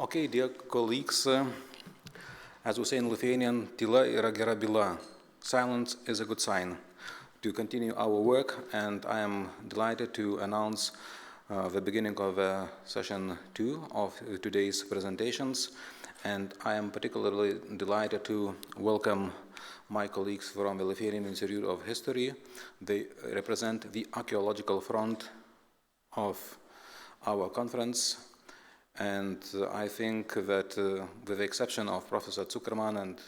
Okay, dear colleagues, as we say in Lithuanian, tyla yra gera byla. Silence is a good sign to continue our work, and I am delighted to announce the beginning of session 2 of today's presentations, and I am particularly delighted to welcome my colleagues from the Lithuanian Institute of History. They represent the archaeological front of our conference. And I think that with the exception of Professor Zuckerman and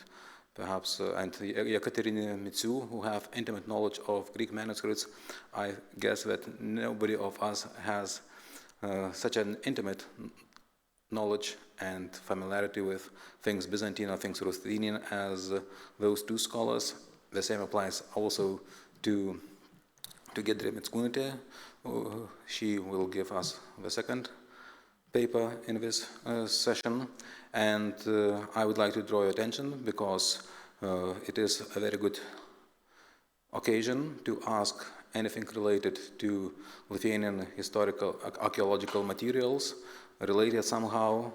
perhaps Ekaterina Mitsu, who have intimate knowledge of Greek manuscripts, I guess that nobody of us has such an intimate knowledge and familiarity with things Byzantine or things Ruthenian as those two scholars. The same applies also to Giedrė Mickūnaitė. She will give us the second paper in this session, and I would like to draw your attention because it is a very good occasion to ask anything related to Lithuanian historical archaeological materials related somehow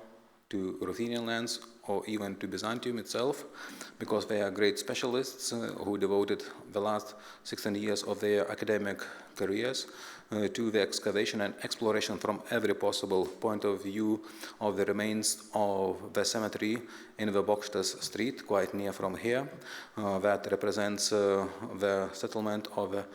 to Ruthenian lands or even to Byzantium itself, because they are great specialists who devoted the last 16 years of their academic careers to the excavation and exploration from every possible point of view of the remains of the cemetery in the Bokštas street, quite near from here, that represents the settlement of the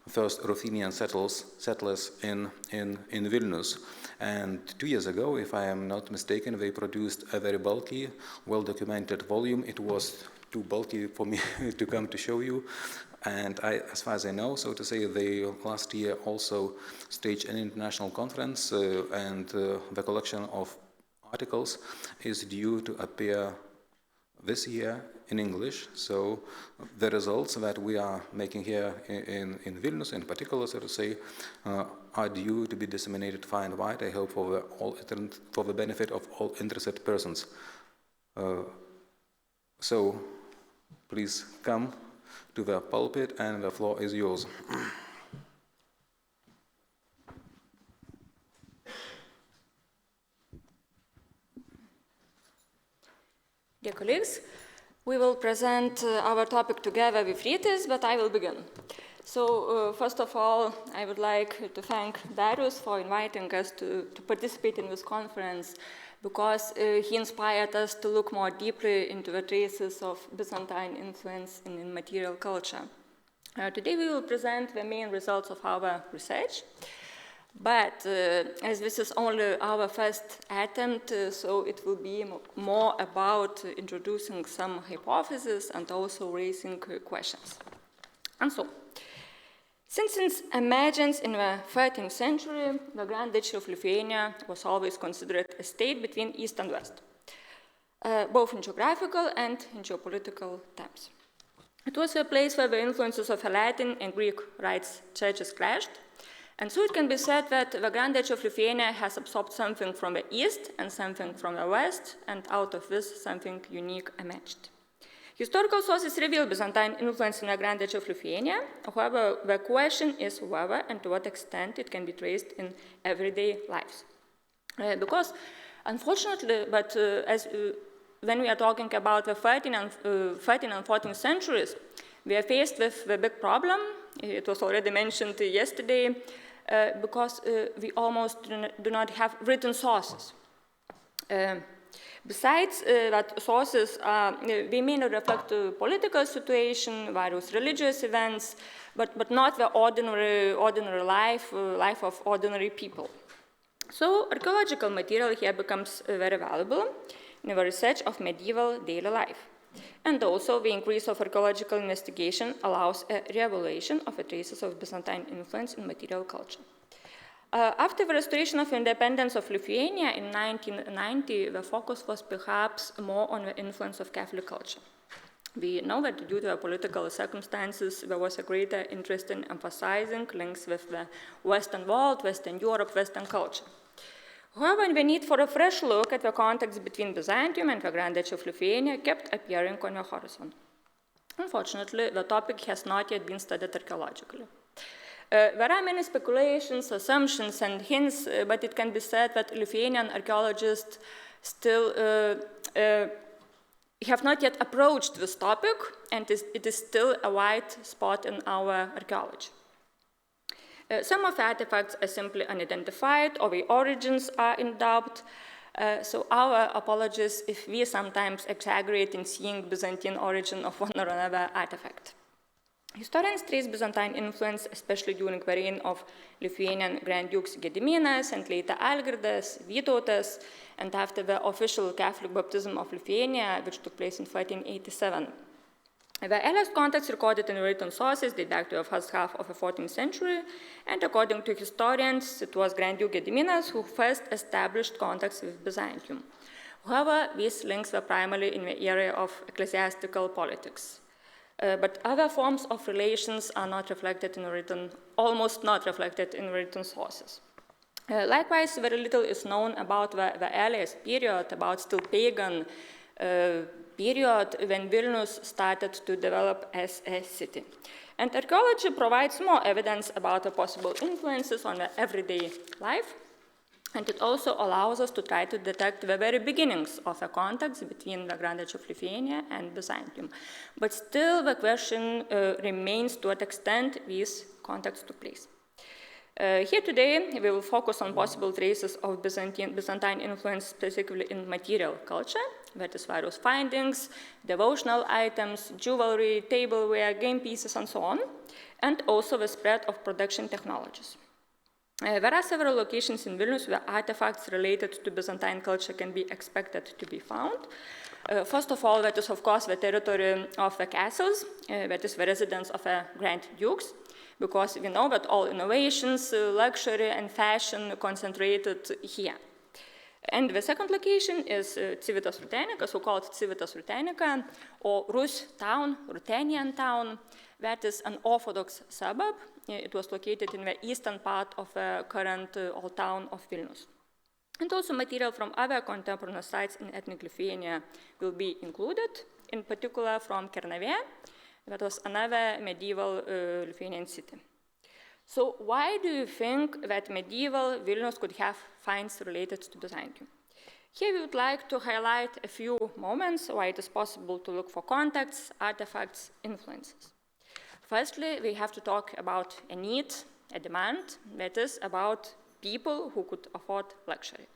first Ruthenian settlers in Vilnius. And 2 years ago, if I am not mistaken, they produced a very bulky, well-documented volume. It was too bulky for me to come to show you. And as far as I know, so to say, they last year also staged an international conference, and the collection of articles is due to appear this year in English. So the results that we are making here in Vilnius, in particular, so to say, are due to be disseminated far and wide, I hope, for the benefit of all interested persons. So please come to the pulpit, and the floor is yours. Dear colleagues, we will present our topic together with Rytis, but I will begin. So first of all, I would like to thank Darius for inviting us to participate in this conference, because he inspired us to look more deeply into the traces of Byzantine influence in material culture. Today we will present the main results of our research, but as this is only our first attempt, so it will be more about introducing some hypotheses and also raising questions. And so, since its emergence in the 13th century, the Grand Duchy of Lithuania was always considered a state between East and West, both in geographical and in geopolitical terms. It was a place where the influences of the Latin and Greek rites churches clashed, and so it can be said that the Grand Duchy of Lithuania has absorbed something from the East and something from the West, and out of this something unique emerged. Historical sources reveal Byzantine influence in the Grand Duchy of Lithuania. However, the question is whether and to what extent it can be traced in everyday lives. Because, unfortunately, but when we are talking about the 13th and 14th centuries, we are faced with the big problem. It was already mentioned yesterday, because we almost do not have written sources. Besides that sources, they mainly reflect the political situation, various religious events, but not the ordinary life of ordinary people. So archaeological material here becomes very valuable in the research of medieval daily life. And also the increase of archaeological investigation allows a revelation of the traces of Byzantine influence in material culture. After the restoration of independence of Lithuania in 1990, the focus was perhaps more on the influence of Catholic culture. We know that due to the political circumstances, there was a greater interest in emphasizing links with the Western world, Western Europe, Western culture. However, the need for a fresh look at the context between Byzantium and the Grand Duchy of Lithuania kept appearing on the horizon. Unfortunately, the topic has not yet been studied archaeologically. There are many speculations, assumptions, and hints, but it can be said that Lithuanian archaeologists still have not yet approached this topic, and it is still a white spot in our archaeology. Some of the artifacts are simply unidentified, or the origins are in doubt. So our apologies if we sometimes exaggerate in seeing Byzantine origin of one or another artifact. Historians trace Byzantine influence, especially during the reign of Lithuanian Grand Dukes Gediminas and later Algirdas, Vytautas, and after the official Catholic baptism of Lithuania, which took place in 1387. The earliest contacts recorded in written sources date back to the first half of the 14th century, and according to historians, it was Grand Duke Gediminas who first established contacts with Byzantium. However, these links were primarily in the area of ecclesiastical politics. But other forms of relations are not reflected in written, almost not reflected in written sources. Likewise, very little is known about the earliest period, about still pagan period when Vilnius started to develop as a city. And archaeology provides more evidence about the possible influences on the everyday life, and it also allows us to try to detect the very beginnings of the contacts between the Grand Duchy of Lithuania and Byzantium. But still the question remains to what extent these contacts took place. Here today, we will focus on possible traces of Byzantine influence, specifically in material culture, that is various findings, devotional items, jewelry, tableware, game pieces, and so on, and also the spread of production technologies. There are several locations in Vilnius where artifacts related to Byzantine culture can be expected to be found. First of all, that is, of course, the territory of the castles, that is the residence of the Grand Dukes, because we know that all innovations, luxury, and fashion concentrated here. And the second location is CIVITAS RUTHENICA, so-called CIVITAS RUTHENICA, or Rus town, Ruthenian town. That is an Orthodox suburb. It was located in the eastern part of the current old town of Vilnius. And also material from other contemporary sites in ethnic Lithuania will be included, in particular from Kernavė. That was another medieval Lithuanian city. So why do you think that medieval Vilnius could have finds related to Byzantium? Here we would like to highlight a few moments why it is possible to look for contacts, artifacts, influences. Firstly, we have to talk about a need, a demand, that is, about people who could afford luxury.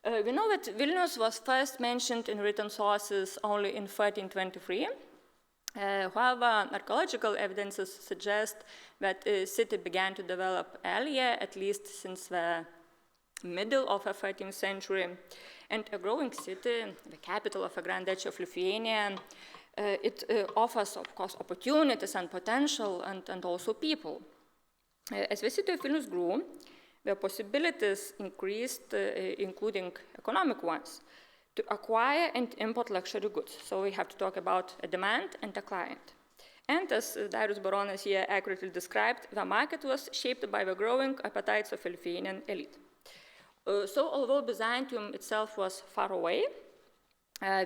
We know that Vilnius was first mentioned in written sources only in 1323. However, archaeological evidences suggest that the city began to develop earlier, at least since the middle of the 13th century. And a growing city, the capital of the Grand Duchy of Lithuania, it offers, of course, opportunities and potential, and also people. As the city of Vilnius grew, the possibilities increased, including economic ones, to acquire and import luxury goods. So we have to talk about a demand and a client. And as Darius Baronas here accurately described, the market was shaped by the growing appetites of the Lithuanian elite. So although Byzantium itself was far away,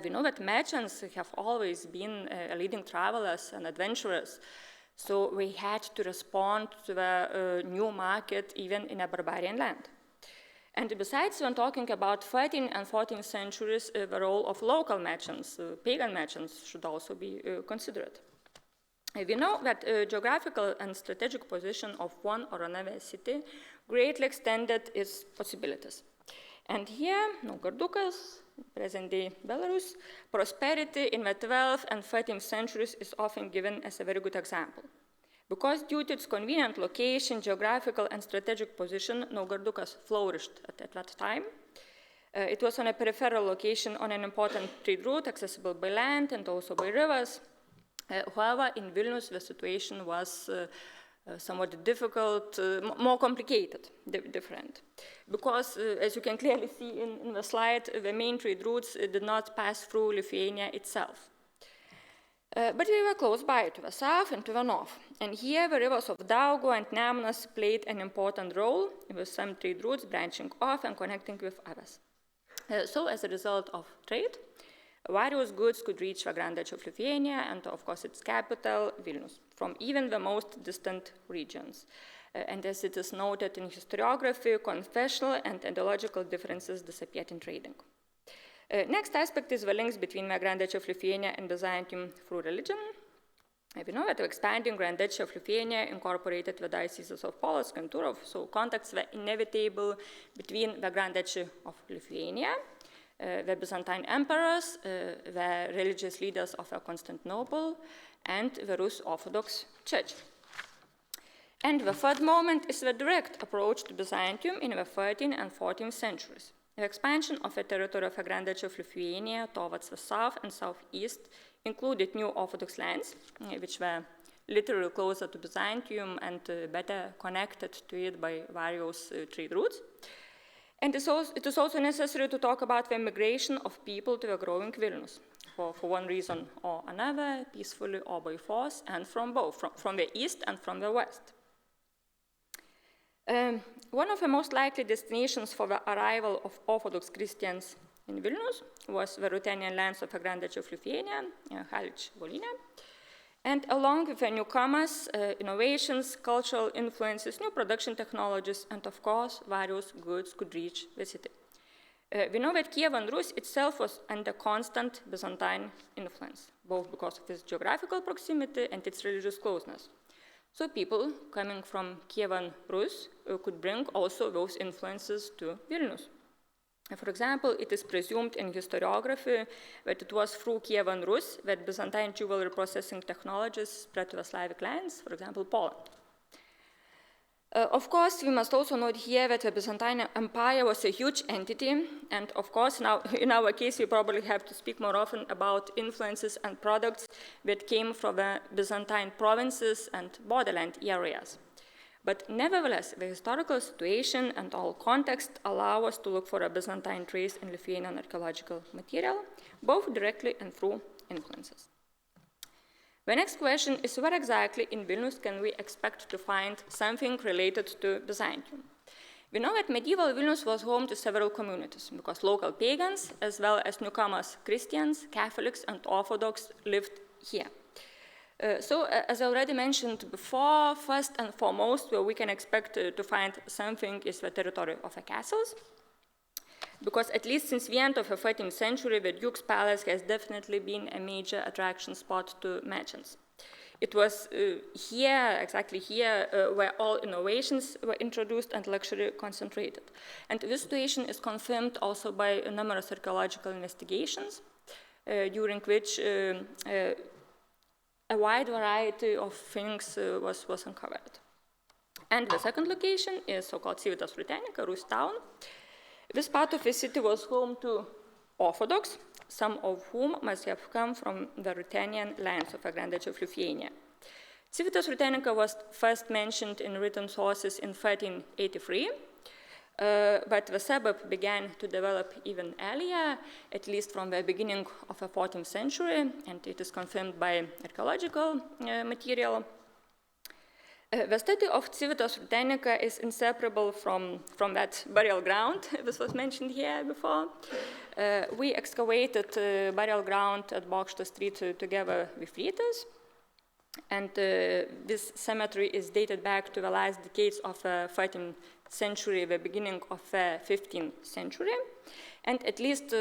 we know that merchants have always been leading travelers and adventurers. So we had to respond to the new market even in a barbarian land. And besides, when talking about 13th and 14th centuries, the role of local merchants, pagan merchants, should also be considered. We know that geographical and strategic position of one or another city greatly extended its possibilities. And here, Duchesses, present-day Belarus, prosperity in the 12th and 13th centuries is often given as a very good example. Because due to its convenient location, geographical and strategic position, Duchesses flourished at that time. It was on a peripheral location on an important trade route, accessible by land and also by rivers. However, in Vilnius, the situation was somewhat difficult, more complicated, different. Because, as you can clearly see in the slide, the main trade routes did not pass through Lithuania itself. But we were close by, to the south and to the north. And here the rivers of Daugo and Nemunas played an important role, with some trade routes branching off and connecting with others. So as a result of trade, various goods could reach the Grand Duchy of Lithuania and, of course, its capital, Vilnius, from even the most distant regions. And as it is noted in historiography, confessional and ideological differences disappeared in trading. Next aspect is the links between the Grand Duchy of Lithuania and Byzantium through religion. We know that the expanding Grand Duchy of Lithuania incorporated the dioceses of Polotsk and Turów, so contacts were inevitable between the Grand Duchy of Lithuania, the Byzantine emperors, the religious leaders of Constantinople, and the Rus Orthodox Church. And the third moment is the direct approach to Byzantium in the 13th and 14th centuries. The expansion of the territory of the Grand Duchy of Lithuania towards the south and southeast included new Orthodox lands, which were literally closer to Byzantium and better connected to it by various trade routes. And it is also necessary to talk about the migration of people to the growing Vilnius, for one reason or another, peacefully or by force, and from both, from the east and from the west. One of the most likely destinations for the arrival of Orthodox Christians in Vilnius was the Ruthenian lands of the Grand Duchy of Lithuania, Halič-Volyne. And along with the newcomers, innovations, cultural influences, new production technologies, and of course, various goods could reach the city. We know that Kievan Rus itself was under constant Byzantine influence, both because of its geographical proximity and its religious closeness. So people coming from Kievan Rus could bring also those influences to Vilnius. For example, it is presumed in historiography that it was through Kievan Rus that Byzantine jewelry processing technologies spread to the Slavic lands, for example, Poland. Of course, we must also note here that the Byzantine Empire was a huge entity, and of course, now in our case, we probably have to speak more often about influences and products that came from the Byzantine provinces and borderland areas. But nevertheless, the historical situation and all context allow us to look for a Byzantine trace in Lithuanian archaeological material, both directly and through influences. The next question is, where exactly in Vilnius can we expect to find something related to Byzantium? We know that medieval Vilnius was home to several communities, because local pagans, as well as newcomers Christians, Catholics, and Orthodox lived here. So, as I already mentioned before, first and foremost, where we can expect to find something is the territory of the castles, because at least since the end of the 13th century, the Duke's Palace has definitely been a major attraction spot to merchants. It was exactly here, where all innovations were introduced and luxury concentrated. And this situation is confirmed also by numerous archaeological investigations, during which a wide variety of things was uncovered. And the second location is so-called CIVITAS RUTHENICA, Rus town. This part of the city was home to Orthodox, some of whom must have come from the Ruthenian lands of the Grand Duchy of Lithuania. CIVITAS RUTHENICA was first mentioned in written sources in 1383, but the suburb began to develop even earlier, at least from the beginning of the 14th century, and it is confirmed by archaeological material. The study of CIVITAS RUTHENICA is inseparable from that burial ground. This was mentioned here before. We excavated burial ground at Bokšto Street together with Rytis, and this cemetery is dated back to the last decades of the 13th century, the beginning of the 15th century, and at least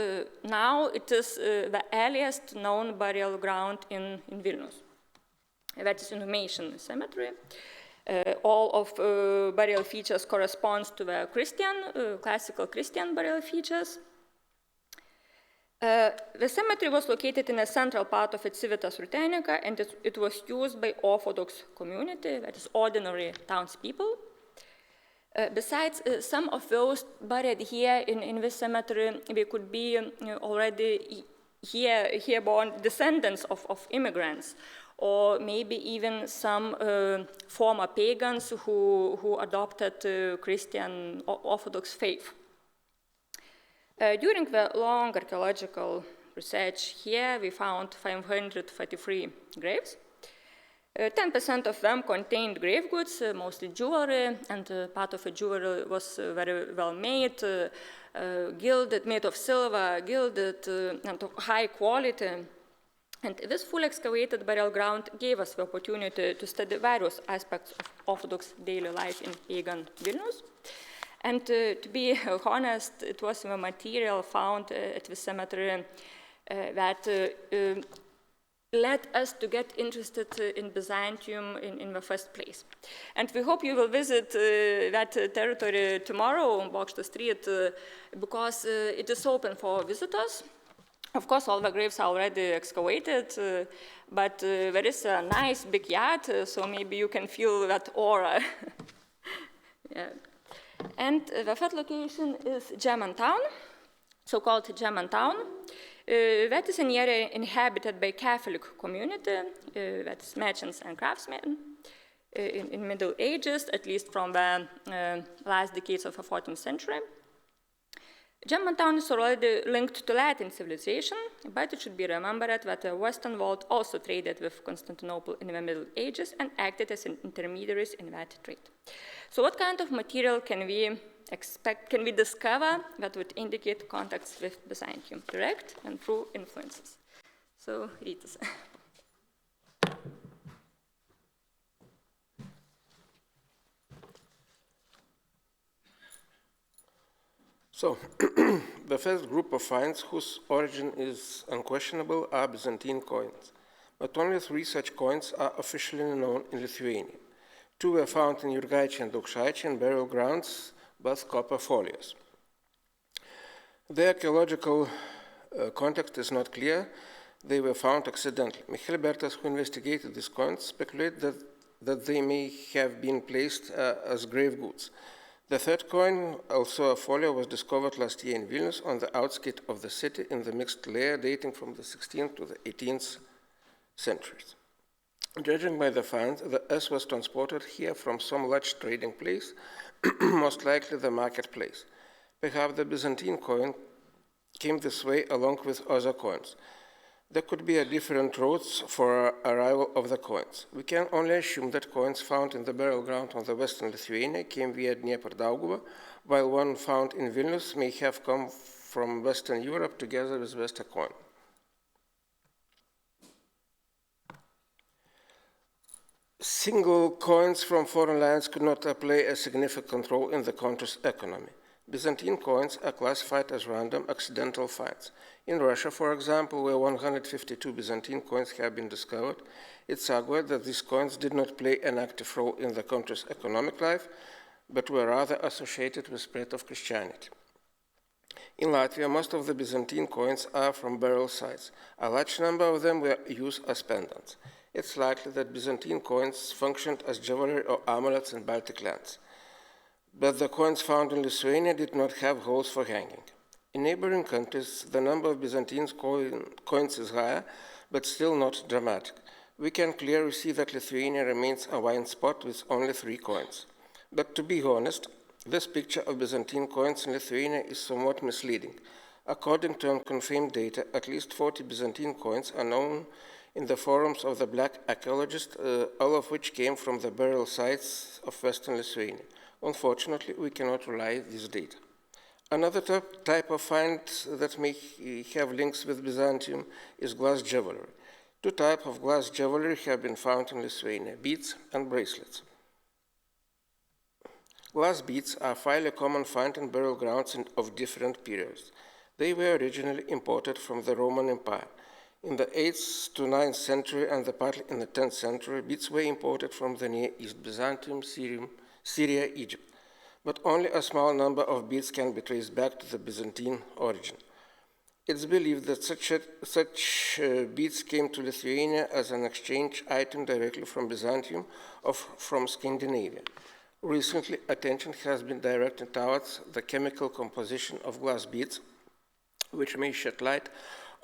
now it is the earliest known burial ground in Vilnius. That is Information Cemetery. All of burial features corresponds to the classical Christian burial features. The cemetery was located in a central part of its CIVITAS RUTHENICA, and it was used by Orthodox community, that is ordinary townspeople. Besides, some of those buried here in this cemetery, they could be already here born descendants of immigrants, or maybe even some former pagans who adopted Christian Orthodox faith. During the long archaeological research here, we found 533 graves. 10% of them contained grave goods, mostly jewelry, and part of the jewelry was very well made, gilded, made of silver, gilded, and of high quality. And this full excavated burial ground gave us the opportunity to study various aspects of Orthodox daily life in pagan Vilnius. And to be honest, it was a material found at the cemetery that led us to get interested in Byzantium in the first place. And we hope you will visit that territory tomorrow on Bokšto Street because it is open for visitors. Of course, all the graves are already excavated, but there is a nice big yard, so maybe you can feel that aura. Yeah. And the third location is Germantown, so-called Germantown. That is an area inhabited by Catholic community, that is merchants and craftsmen in Middle Ages, at least from the last decades of the 14th century. Germantown is already linked to Latin civilization, but it should be remembered that the Western world also traded with Constantinople in the Middle Ages and acted as intermediaries in that trade. So what kind of material can we discover that would indicate contacts with Byzantium, direct and through influences? So, Rytis. So, the first group of finds whose origin is unquestionable are Byzantine coins. But only 3 such coins are officially known in Lithuania. 2 were found in Jurgaičiai and Duchesses burial grounds, both copper folios. The archaeological context is not clear. They were found accidentally. Michael Bertas, who investigated these coins, speculated that they may have been placed as grave goods. The third coin, also a folio, was discovered last year in Vilnius on the outskirts of the city in the mixed layer dating from the 16th to the 18th centuries. Judging by the finds, the S was transported here from some large trading place, most likely the marketplace. Perhaps the Byzantine coin came this way along with other coins. There could be different routes for arrival of the coins. We can only assume that coins found in the burial ground on the western Lithuania came via Dnieper-Daugava, while one found in Vilnius may have come from Western Europe together with Western coin. Single coins from foreign lands could not play a significant role in the country's economy. Byzantine coins are classified as random accidental finds. In Russia, for example, where 152 Byzantine coins have been discovered, it's argued that these coins did not play an active role in the country's economic life, but were rather associated with spread of Christianity. In Latvia, most of the Byzantine coins are from burial sites. A large number of them were used as pendants. It's likely that Byzantine coins functioned as jewelry or amulets in Baltic lands. But the coins found in Lithuania did not have holes for hanging. In neighboring countries, the number of Byzantine coins is higher, but still not dramatic. We can clearly see that Lithuania remains a wine spot with only 3 coins. But to be honest, this picture of Byzantine coins in Lithuania is somewhat misleading. According to unconfirmed data, at least 40 Byzantine coins are known in the forums of the black archaeologists, all of which came from the burial sites of western Lithuania. Unfortunately, we cannot rely on this data. Another type of find that may have links with Byzantium is glass jewelry. 2 types of glass jewelry have been found in Lithuania: beads and bracelets. Glass beads are a fairly common find in burial grounds of different periods. They were originally imported from the Roman Empire. In the 8th to 9th century and partly in the 10th century, beads were imported from the Near East, Byzantium, Syria, Egypt. But only a small number of beads can be traced back to the Byzantine origin. It's believed that such beads came to Lithuania as an exchange item directly from Byzantium or from Scandinavia. Recently, attention has been directed towards the chemical composition of glass beads, which may shed light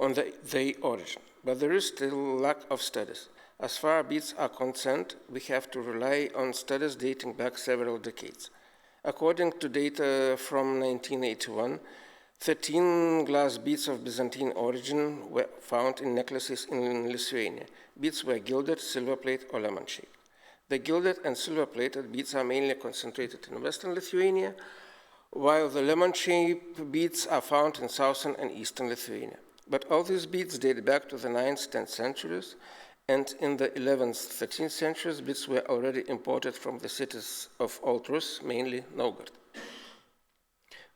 on their origin. But there is still lack of studies. As far as beads are concerned, we have to rely on studies dating back several decades. According to data from 1981, 13 glass beads of Byzantine origin were found in necklaces in Lithuania. Beads were gilded, silver plate, or lemon shaped. The gilded and silver plated beads are mainly concentrated in western Lithuania, while the lemon shaped beads are found in southern and eastern Lithuania. But all these beads date back to the 9th, 10th centuries, and in the 11th, 13th centuries, beads were already imported from the cities of Old Rus, mainly Novgorod.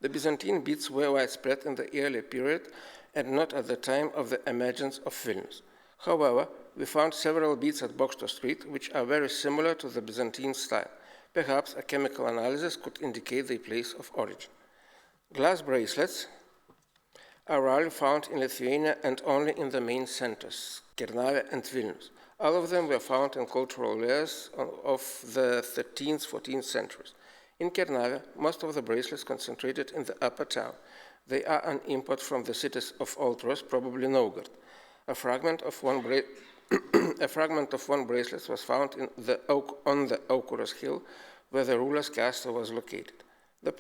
The Byzantine beads were widespread in the early period and not at the time of the emergence of Vilnius. However, we found several beads at Bokšto Street which are very similar to the Byzantine style. Perhaps a chemical analysis could indicate their place of origin. Glass bracelets are rarely found in Lithuania and only in the main centers, Kernavė and Vilnius. All of them were found in cultural layers of the 13th, 14th centuries. In Kernavė, most of the bracelets concentrated in the upper town. They are an import from the cities of Old Rus, probably Novgorod. A fragment of one bracelet was found on the Aukuros hill, where the ruler's castle was located. The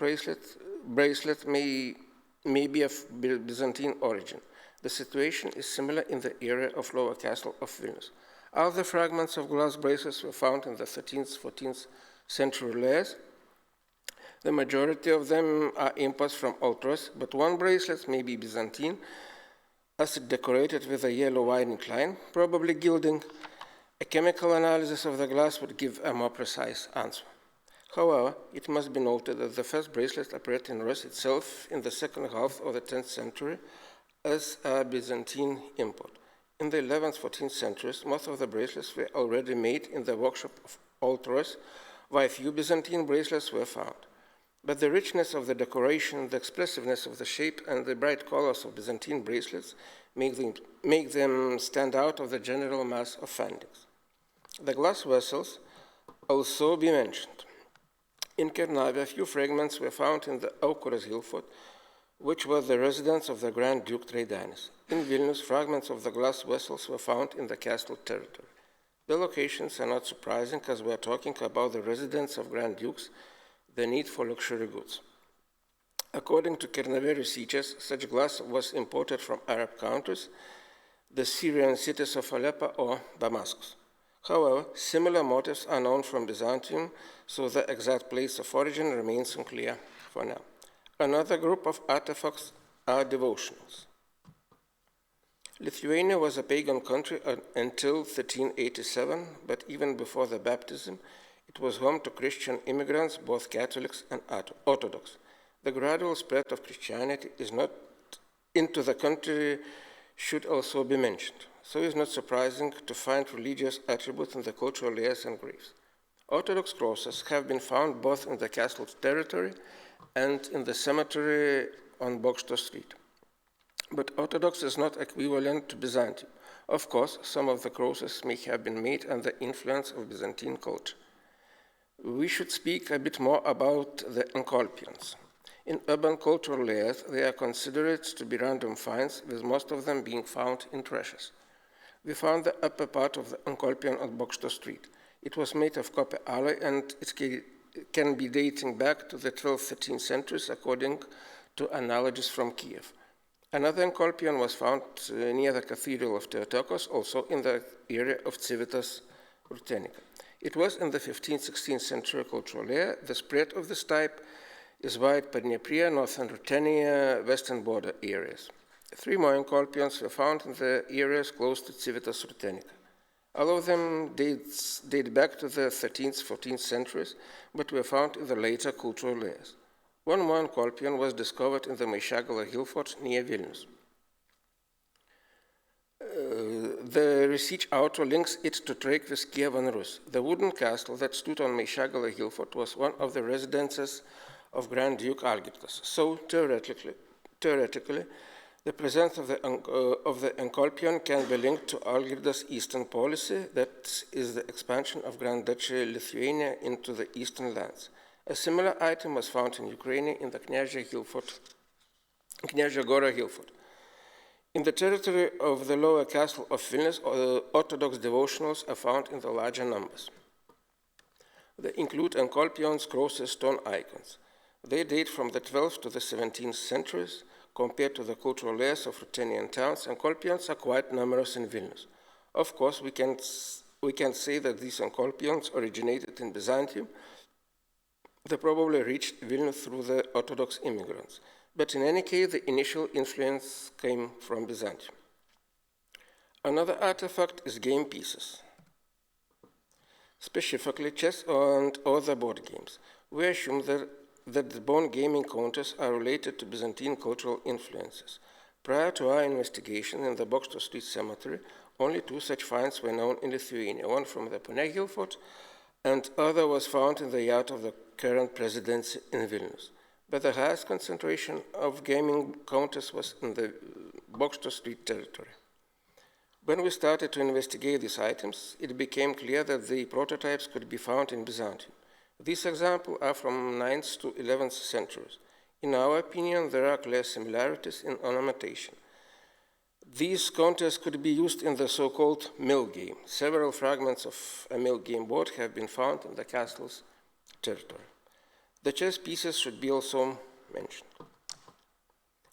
bracelet may be of Byzantine origin. The situation is similar in the area of Lower Castle of Vilnius. All the fragments of glass bracelets were found in the 13th, 14th century layers. The majority of them are imports from Old Rus, but one bracelet may be Byzantine, as it decorated with a yellow winding line, probably gilding. A chemical analysis of the glass would give a more precise answer. However, it must be noted that the first bracelet appeared in Rus itself in the second half of the 10th century as a Byzantine import. In the 11th, 14th centuries, most of the bracelets were already made in the workshop of Old Rus, while few Byzantine bracelets were found. But the richness of the decoration, the expressiveness of the shape, and the bright colors of Byzantine bracelets make them stand out of the general mass of findings. The glass vessels also be mentioned. In Kernavė, a few fragments were found in the Aukuros hill fort, which was the residence of the Grand Duke Traidanis. In Vilnius, fragments of the glass vessels were found in the castle territory. The locations are not surprising, as we are talking about the residence of Grand Dukes, the need for luxury goods. According to Kernavė researchers, such glass was imported from Arab countries, the Syrian cities of Aleppo or Damascus. However, similar motifs are known from Byzantium, so the exact place of origin remains unclear for now. Another group of artifacts are devotionals. Lithuania was a pagan country until 1387, but even before the baptism, it was home to Christian immigrants, both Catholics and Orthodox. The gradual spread of Christianity into the country should also be mentioned. So it's not surprising to find religious attributes in the cultural layers and graves. Orthodox crosses have been found both in the castle territory and in the cemetery on Bokšto Street. But Orthodox is not equivalent to Byzantium. Of course, some of the crosses may have been made under the influence of Byzantine culture. We should speak a bit more about the encolpions. In urban cultural layers, they are considered to be random finds, with most of them being found in treasures. We found the upper part of the encolpion on Bokšto Street. It was made of copper alloy, and it can be dating back to the 12th, 13th centuries, according to analogies from Kiev. Another encolpion was found near the Cathedral of Theotokos, also in the area of CIVITAS RUTHENICA. It was in the 15th, 16th century cultural layer. The spread of this type is wide Padnieprė, northern Ruthenia, western border areas. 3 more encolpions were found in the areas close to CIVITAS RUTHENICA. All of them date back to the 13th, 14th centuries, but were found in the later cultural layers. 1 more encolpion was discovered in the Maišiagala hill fort near Vilnius. The research author links it to trade with Kievan Rus. The wooden castle that stood on Maišiagala hill fort was one of the residences of Grand Duke Algirdas. So theoretically, the presence of the encolpion can be linked to Algirdas' eastern policy, that is the expansion of Grand Duchy Lithuania into the eastern lands. A similar item was found in Ukraine in the Kняžia Gora hill fort. In the territory of the lower castle of Vilnius, Orthodox devotionals are found in the larger numbers. They include encolpions, crosses, stone icons. They date from the 12th to the 17th centuries. Compared to the cultural layers of Ruthenian towns, encolpions are quite numerous in Vilnius. Of course, we can say that these encolpions originated in Byzantium. They probably reached Vilnius through the Orthodox immigrants. But in any case, the initial influence came from Byzantium. Another artifact is game pieces, specifically chess and other board games. We assume that that the bone gaming counters are related to Byzantine cultural influences. Prior to our investigation in the Bokšto Street Cemetery, only 2 such finds were known in Lithuania, one from the Ponegil fort and other was found in the yard of the current presidency in Vilnius. But the highest concentration of gaming counters was in the Bokšto Street territory. When we started to investigate these items, it became clear that the prototypes could be found in Byzantium. These examples are from 9th to 11th centuries. In our opinion, there are clear similarities in ornamentation. These counters could be used in the so-called mill game. Several fragments of a mill game board have been found in the castle's territory. The chess pieces should be also mentioned.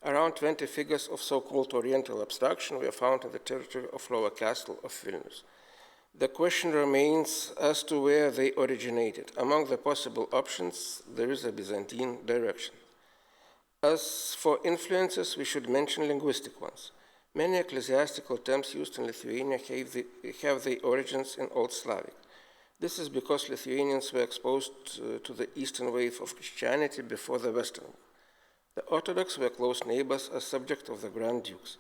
Around 20 figures of so-called Oriental abstraction were found in the territory of Lower Castle of Vilnius. The question remains as to where they originated. Among the possible options, there is a Byzantine direction. As for influences, we should mention linguistic ones. Many ecclesiastical terms used in Lithuania have their origins in Old Slavic. This is because Lithuanians were exposed to the eastern wave of Christianity before the western. The Orthodox were close neighbors as subject of the Grand Dukes.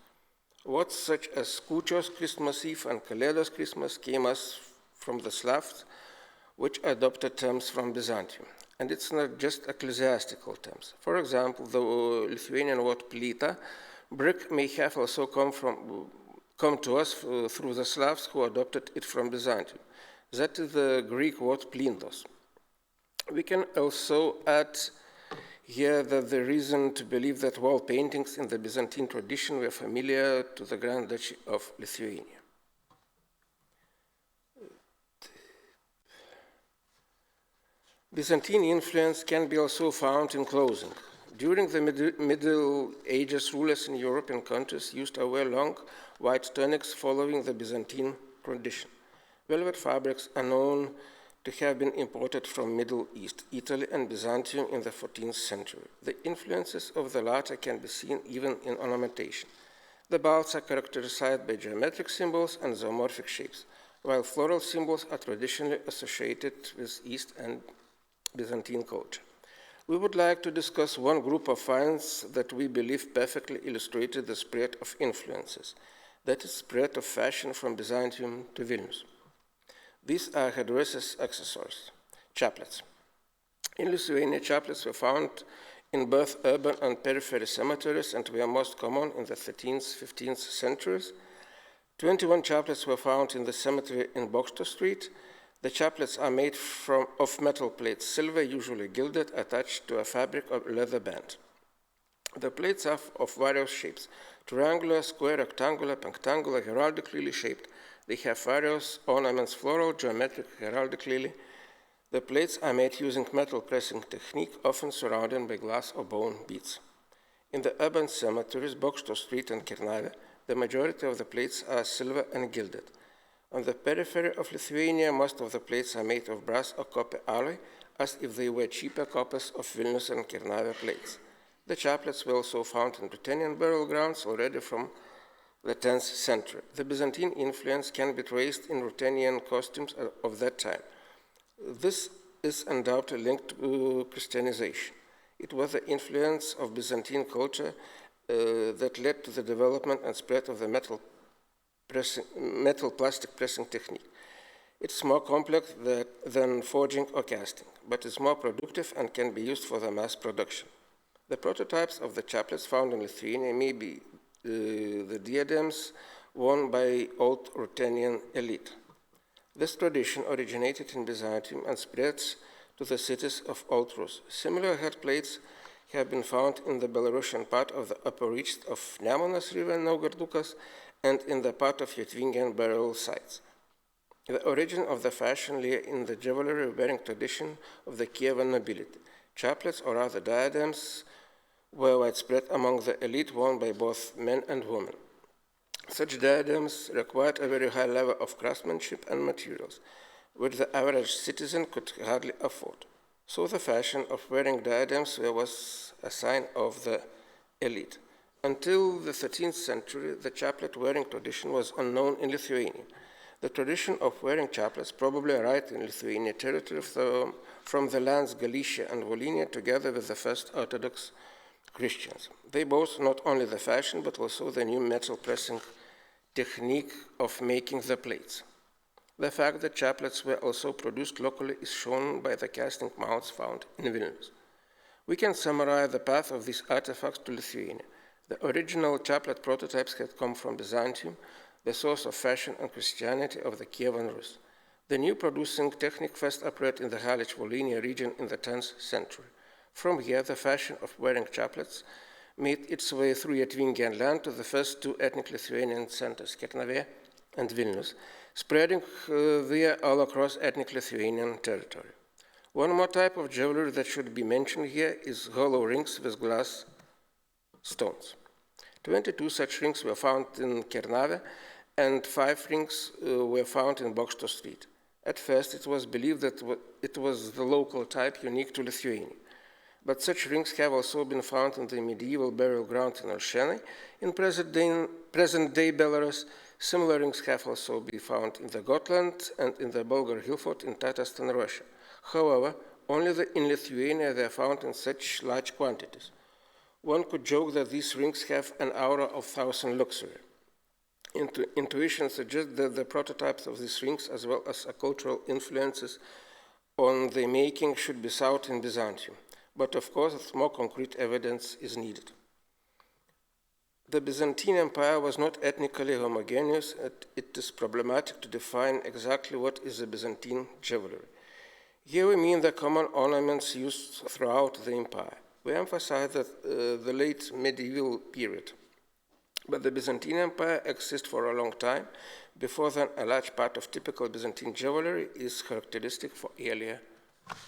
Words such as Kūčios Christmas Eve and Kalėdos Christmas came us from the Slavs, which adopted terms from Byzantium. And it's not just ecclesiastical terms. For example, the Lithuanian word plyta, brick, may have also come to us through the Slavs who adopted it from Byzantium. That is the Greek word plintos. We can also add here that the reason to believe that wall paintings in the Byzantine tradition were familiar to the Grand Duchy of Lithuania. Byzantine influence can be also found in clothing. During the Middle Ages, rulers in European countries used to wear long white tunics following the Byzantine tradition. Velvet fabrics are known to have been imported from Middle East, Italy, and Byzantium in the 14th century. The influences of the latter can be seen even in ornamentation. The belts are characterized by geometric symbols and zoomorphic shapes, while floral symbols are traditionally associated with East and Byzantine culture. We would like to discuss one group of finds that we believe perfectly illustrated the spread of influences, that is, spread of fashion from Byzantium to Vilnius. These are headdresses, accessories, chaplets. In Lithuania, chaplets were found in both urban and periphery cemeteries and were most common in the 13th, 15th centuries. 21 chaplets were found in the cemetery in Bokšto Street. The chaplets are made of metal plates, silver, usually gilded, attached to a fabric or leather band. The plates are of various shapes: triangular, square, rectangular, pentangular, heraldically shaped. They have various ornaments: floral, geometric, heraldically. The plates are made using metal pressing technique, often surrounded by glass or bone beads. In the urban cemeteries, Bokšto Street and Kernavė, the majority of the plates are silver and gilded. On the periphery of Lithuania, most of the plates are made of brass or copper alloy, as if they were cheaper copies of Vilnius and Kernavė plates. The chaplets were also found in Ruthenian burial grounds already from the 10th century. The Byzantine influence can be traced in Ruthenian costumes of that time. This is undoubtedly linked to Christianization. It was the influence of Byzantine culture that led to the development and spread of the metal plastic pressing technique. It's more complex than forging or casting, but is more productive and can be used for the mass production. The prototypes of the chaplets found in Lithuania may be the diadems worn by old Ruthenian elite. This tradition originated in Byzantium and spreads to the cities of Old Rus. Similar head plates have been found in the Belarusian part of the upper reach of Nemunas River in Naugardukas and in the part of Yetvingian burial sites. The origin of the fashion lay in the jewelry-wearing tradition of the Kievan nobility. Chaplets, or rather diadems, were widespread among the elite, worn by both men and women. Such diadems required a very high level of craftsmanship and materials, which the average citizen could hardly afford. So the fashion of wearing diadems was a sign of the elite. Until the 13th century, the chaplet-wearing tradition was unknown in Lithuania. The tradition of wearing chaplets probably arrived in Lithuania territory from the lands Galicia and Volhynia together with the first Orthodox Christians. They boast not only the fashion but also the new metal pressing technique of making the plates. The fact that chaplets were also produced locally is shown by the casting mounds found in Vilnius. We can summarize the path of these artifacts to Lithuania. The original chaplet prototypes had come from Byzantium, the source of fashion and Christianity of the Kievan Rus. The new producing technique first appeared in the Halych-Volhynia region in the 10th century. From here, the fashion of wearing chaplets made its way through Yatvingian land to the first two ethnic Lithuanian centers, Kernavė and Vilnius, spreading there all across ethnic Lithuanian territory. One more type of jewelry that should be mentioned here is hollow rings with glass stones. 22 such rings were found in Kernavė, and 5 rings were found in Bokšto Street. At first, it was believed that it was the local type unique to Lithuania. But such rings have also been found in the medieval burial ground in Olšėnai. In present-day Belarus, similar rings have also been found in the Gotland and in the Bulgar hill fort in Tatarstan, Russia. However, only in Lithuania they are found in such large quantities. One could joke that these rings have an aura of thousand luxury. Intuition suggests that the prototypes of these rings, as well as cultural influences on their making, should be sought in Byzantium. But of course, more concrete evidence is needed. The Byzantine Empire was not ethnically homogeneous, and it is problematic to define exactly what is a Byzantine jewelry. Here we mean the common ornaments used throughout the empire. We emphasize that the late medieval period. But the Byzantine Empire exists for a long time. Before then, a large part of typical Byzantine jewelry is characteristic for earlier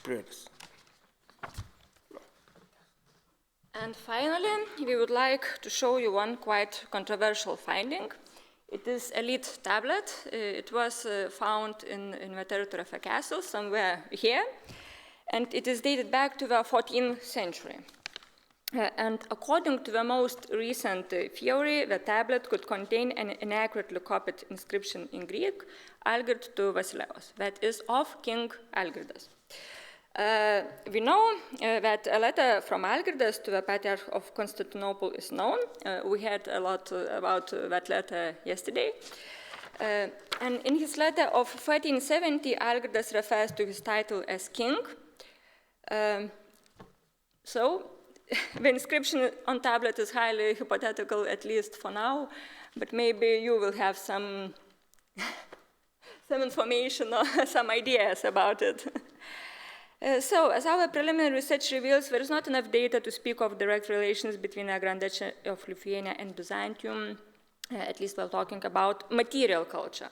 periods. And finally, we would like to show you one quite controversial finding. It is a lead tablet. It was found in the territory of a castle somewhere here, and it is dated back to the 14th century. And according to the most recent theory, the tablet could contain an inaccurately copied inscription in Greek, Algird to Vasileus, that is of King Algirdas. We know that a letter from Algirdas to the Patriarch of Constantinople is known. We heard a lot about that letter yesterday. And in his letter of 1370, Algirdas refers to his title as king. So the inscription on tablet is highly hypothetical, at least for now, but maybe you will have some information or some ideas about it. So, as our preliminary research reveals, there is not enough data to speak of direct relations between the Grand Duchy of Lithuania and Byzantium, at least while talking about material culture.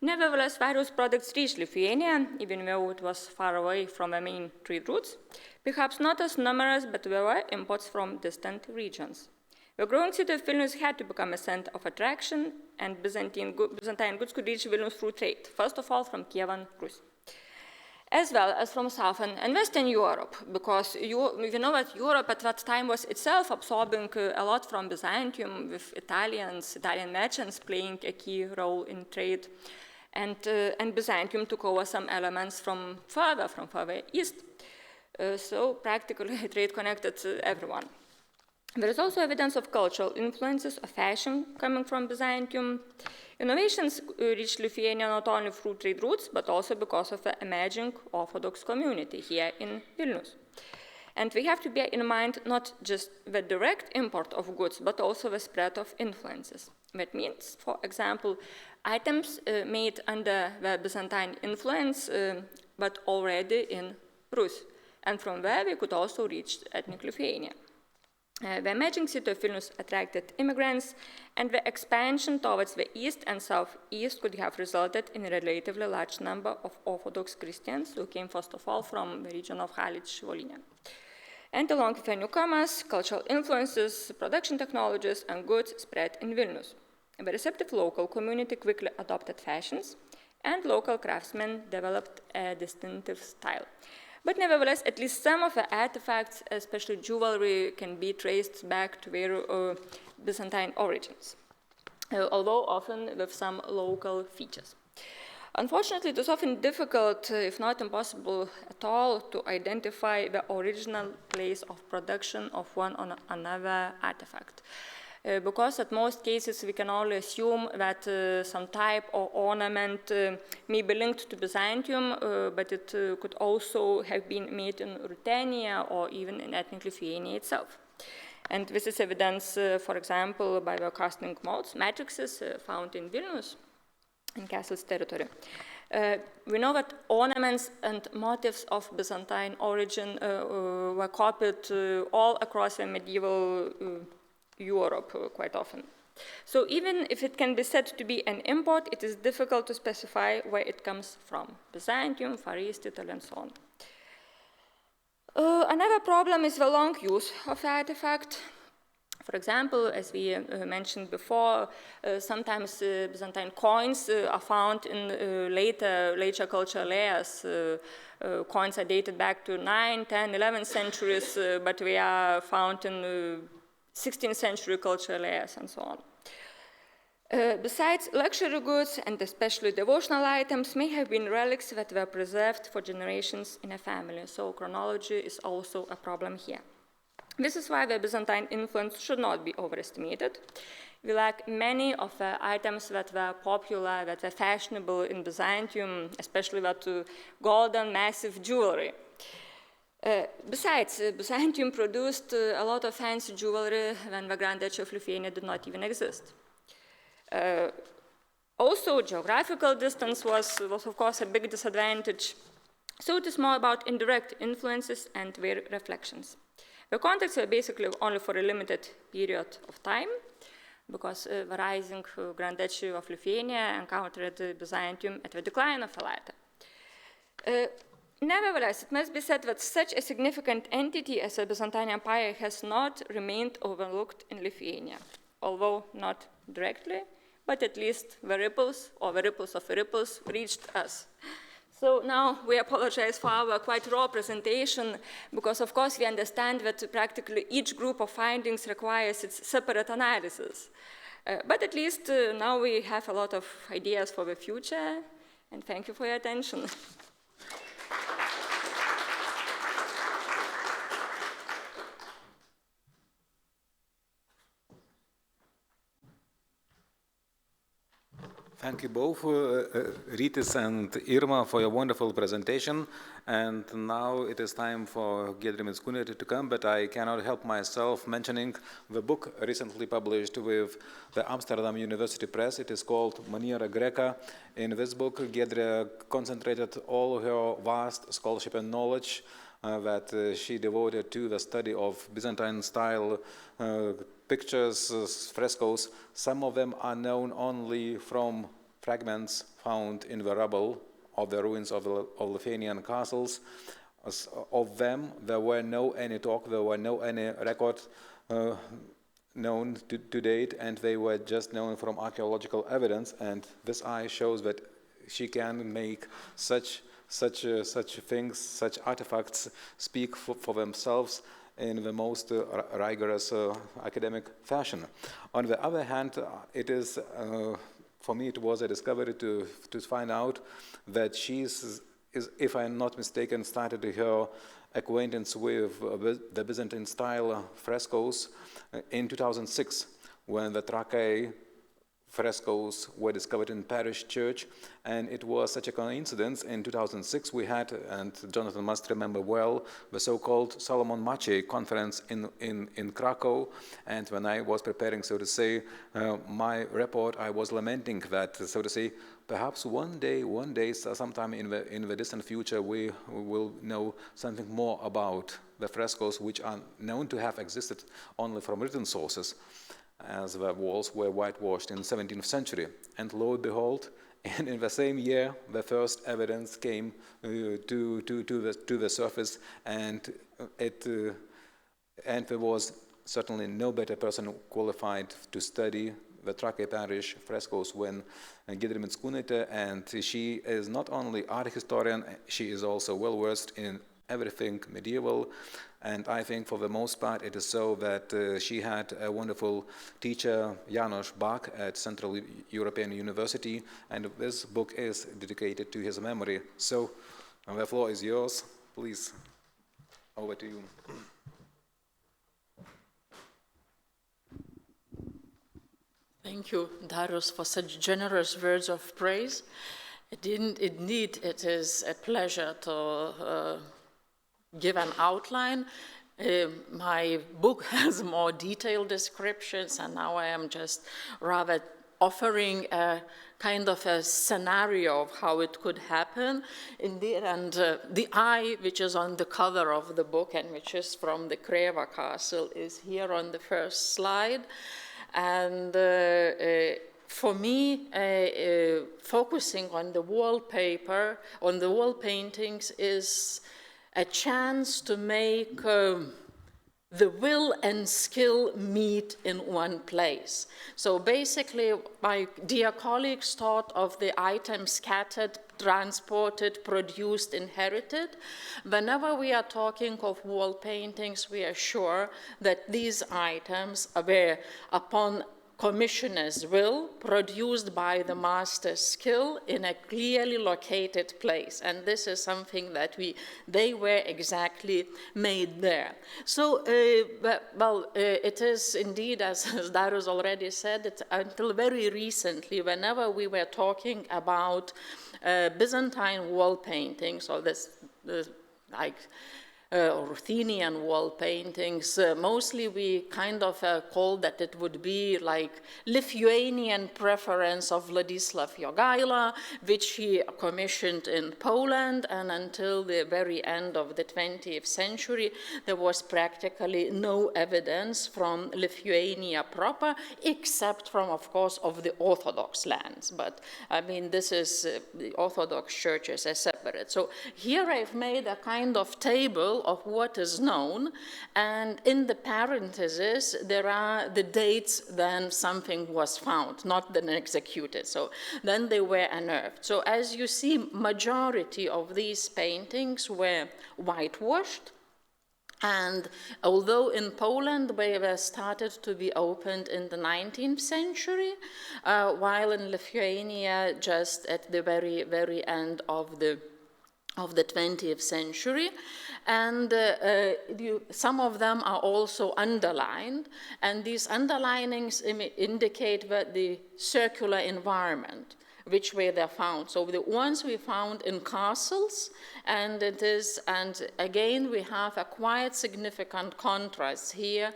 Nevertheless, various products reached Lithuania, even though it was far away from the main trade routes, perhaps not as numerous, but there were imports from distant regions. The growing city of Vilnius had to become a center of attraction, and Byzantine goods could reach Vilnius through trade, first of all from Kievan Rus, as well as from Southern and Western Europe, because we know that Europe at that time was itself absorbing a lot from Byzantium, with Italian merchants playing a key role in trade, and Byzantium took over some elements from further east. So practically trade connected everyone. There is also evidence of cultural influences of fashion coming from Byzantium. Innovations reached Lithuania not only through trade routes, but also because of the emerging Orthodox community here in Vilnius. And we have to bear in mind not just the direct import of goods, but also the spread of influences. That means, for example, items made under the Byzantine influence, but already in Rus. And from there, we could also reach ethnic Lithuania. The emerging city of Vilnius attracted immigrants, and the expansion towards the east and southeast could have resulted in a relatively large number of Orthodox Christians who came first of all from the region of Halych-Volhynia. And along with the newcomers, cultural influences, production technologies, and goods spread in Vilnius. The receptive local community quickly adopted fashions, and local craftsmen developed a distinctive style. But nevertheless, at least some of the artifacts, especially jewelry, can be traced back to their Byzantine origins, although often with some local features. Unfortunately, it is often difficult, if not impossible at all, to identify the original place of production of one or another artifact. Because at most cases we can only assume that some type of ornament may be linked to Byzantium, but it could also have been made in Ruthenia or even in ethnic Lithuania itself. And this is evidenced, for example, by the casting molds, matrices found in Vilnius, in Castle's territory. We know that ornaments and motifs of Byzantine origin were copied all across the medieval Europe quite often. So even if it can be said to be an import, it is difficult to specify where it comes from: Byzantium, Far East, Italy, and so on. Another problem is the long use of the artifact. For example, as we mentioned before, sometimes Byzantine coins are found in later cultural eras. Coins are dated back to 9th, 10th, 11th centuries, but they are found in 16th century cultural eras and so on. Besides, luxury goods and especially devotional items may have been relics that were preserved for generations in a family, so chronology is also a problem here. This is why the Byzantine influence should not be overestimated. We lack many of the items that were popular, that were fashionable in Byzantium, especially that golden, massive jewelry. Besides, Byzantium produced a lot of fancy jewelry when the Grand Duchy of Lithuania did not even exist. Also, geographical distance was of course a big disadvantage. So it is more about indirect influences and their reflections. The contexts are basically only for a limited period of time, because the rising Grand Duchy of Lithuania encountered Byzantium at the decline of the latter. Nevertheless, it must be said that such a significant entity as the Byzantine Empire has not remained overlooked in Lithuania, although not directly, but at least the ripples, or the ripples of the ripples, reached us. So now we apologize for our quite raw presentation, because of course we understand that practically each group of findings requires its separate analysis. But at least now we have a lot of ideas for the future, and thank you for your attention. Thank you both, Rytis and Irma, for your wonderful presentation. And now it is time for Giedrė Mickūnaitė to come, but I cannot help myself mentioning the book recently published with the Amsterdam University Press. It is called Maniera Greca. In this book, Giedrė concentrated all her vast scholarship and knowledge that she devoted to the study of Byzantine-style pictures, frescoes. Some of them are known only from fragments found in the rubble of the ruins of Lithuanian castles. Of them, there were no any talk, there were no any record known to date, and they were just known from archaeological evidence. And this eye shows that she can make such things, such artifacts speak for themselves in the most rigorous academic fashion. On the other hand, it is, for me, it was a discovery to find out that she is, if I'm not mistaken, started her acquaintance with the Byzantine-style frescoes in 2006, when the Trakai frescoes were discovered in parish church, and it was such a coincidence. In 2006 we had, and Jonathan must remember well, the so-called Solomon Maciej conference in Krakow, and when I was preparing, so to say, my report, I was lamenting that, so to say, perhaps one day, sometime in the distant future, we will know something more about the frescoes which are known to have existed only from written sources, as the walls were whitewashed in the 17th century. And lo and behold, and in the same year, the first evidence came to the surface, and there was certainly no better person qualified to study the Trakai parish frescoes than Giedrė Mickūnaitė, and she is not only art historian, she is also well versed in everything medieval. And I think for the most part it is so that she had a wonderful teacher, János Bach, at Central European University, and this book is dedicated to his memory. So the floor is yours. Please, over to you. Thank you, Darius, for such generous words of praise. Indeed, it is a pleasure to give an outline. My book has more detailed descriptions, and now I am just rather offering a kind of a scenario of how it could happen. Indeed, and the eye, which is on the cover of the book and which is from the Kreva Castle, is here on the first slide. And for me, focusing on the wallpaper, on the wall paintings, is a chance to make the will and skill meet in one place. So basically, my dear colleagues thought of the items scattered, transported, produced, inherited. Whenever we are talking of wall paintings, we are sure that these items were, upon commissioner's will, produced by the master's skill in a clearly located place. And this is something that they were exactly made there. So, it is indeed, as Darius already said, until very recently, whenever we were talking about Byzantine wall paintings, or Ruthenian wall paintings, mostly we kind of called that it would be like Lithuanian preference of Władysław Jogaila, which he commissioned in Poland, and until the very end of the 20th century, there was practically no evidence from Lithuania proper, except from, of course, of the Orthodox lands. But, I mean, this is, the Orthodox churches are separate. So here I've made a kind of table of what is known, and in the parentheses there are the dates then something was found, not then executed. So then they were unearthed. So as you see, majority of these paintings were whitewashed, and although in Poland they were started to be opened in the 19th century, while in Lithuania just at the very, very end of the 20th century, and some of them are also underlined, and these underlinings indicate the circular environment which way they're found. So the ones we found in castles, and again we have a quite significant contrast here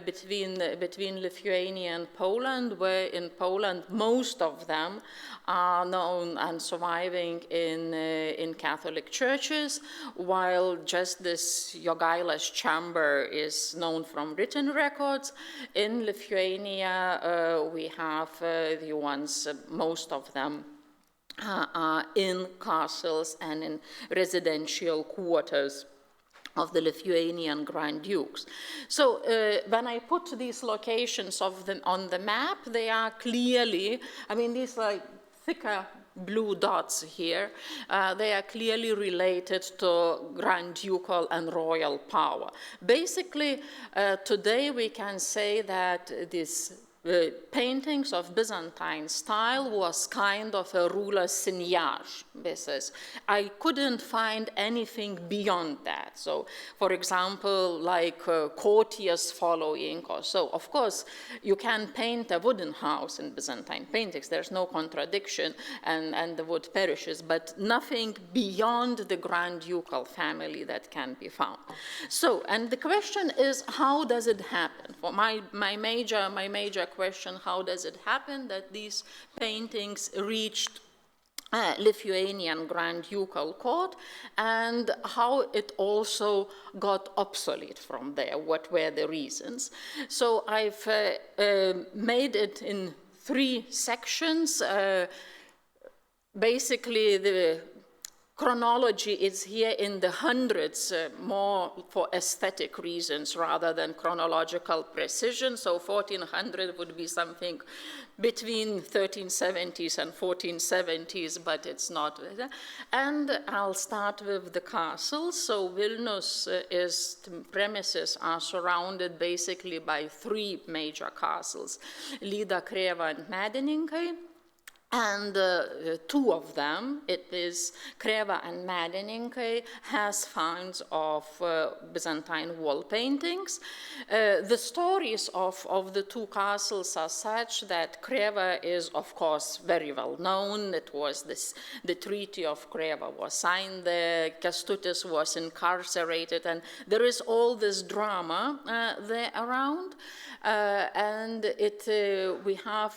between Lithuania and Poland, where in Poland most of them are known and surviving in Catholic churches, while just this Jogaila's chamber is known from written records. In Lithuania, we have the ones, most of them are in castles and in residential quarters of the Lithuanian Grand Dukes. So when I put these locations of them on the map, they are clearly, I mean, these like thicker blue dots here, they are clearly related to Grand Ducal and royal power. Basically, today we can say that this paintings of Byzantine style was kind of a ruler's signage. I couldn't find anything beyond that. So, for example, like courtiers following or so. Of course, you can paint a wooden house in Byzantine paintings. There's no contradiction, and the wood perishes, but nothing beyond the Grand Ducal family that can be found. So, and the question is, how does it happen? For my major question, how does it happen that these paintings reached Lithuanian Grand Ducal court, and how it also got obsolete from there? What were the reasons? So I've made it in 3 sections. Basically, the chronology is here in the hundreds, more for aesthetic reasons rather than chronological precision. So 1400 would be something between 1370s and 1470s, but it's not. And I'll start with the castle. So Vilnius premises are surrounded basically by three major castles, Lyda, Krėva, and Medininkai. And two of them, it is Krėva and Medininkai, has finds of Byzantine wall paintings. The stories of the two castles are such that Krėva is, of course, very well known. It was the Treaty of Krėva was signed there, Kęstutis was incarcerated, and there is all this drama there around. And we have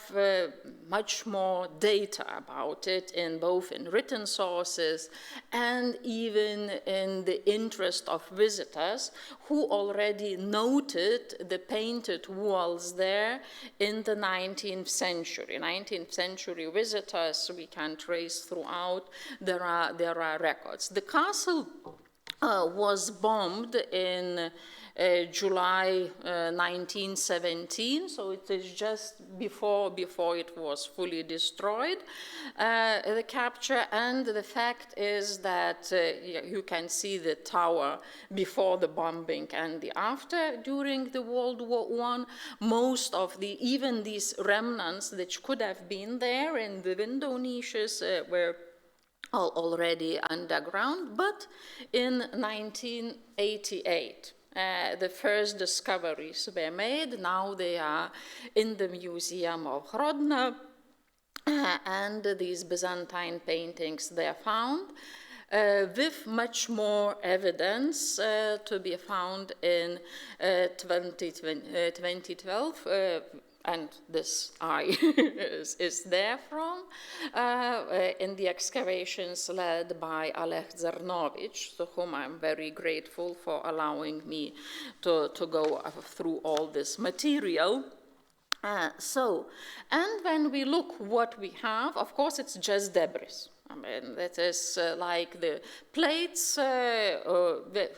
much more data about it in both in written sources and even in the interest of visitors who already noted the painted walls there in the 19th century. 19th century visitors we can trace throughout. There are records. The castle was bombed in July 1917, so it is just before it was fully destroyed, the capture. And the fact is that you can see the tower before the bombing and the after during the World War I. Most of even these remnants which could have been there in the window niches were already underground. But in 1988, the first discoveries were made. Now they are in the Museum of Hrodna, and these Byzantine paintings they are found with much more evidence to be found in 2012. And this eye is there from, in the excavations led by Oleg Zernovich, to whom I'm very grateful for allowing me to go through all this material. And when we look what we have, of course it's just debris. I mean, that is like the plates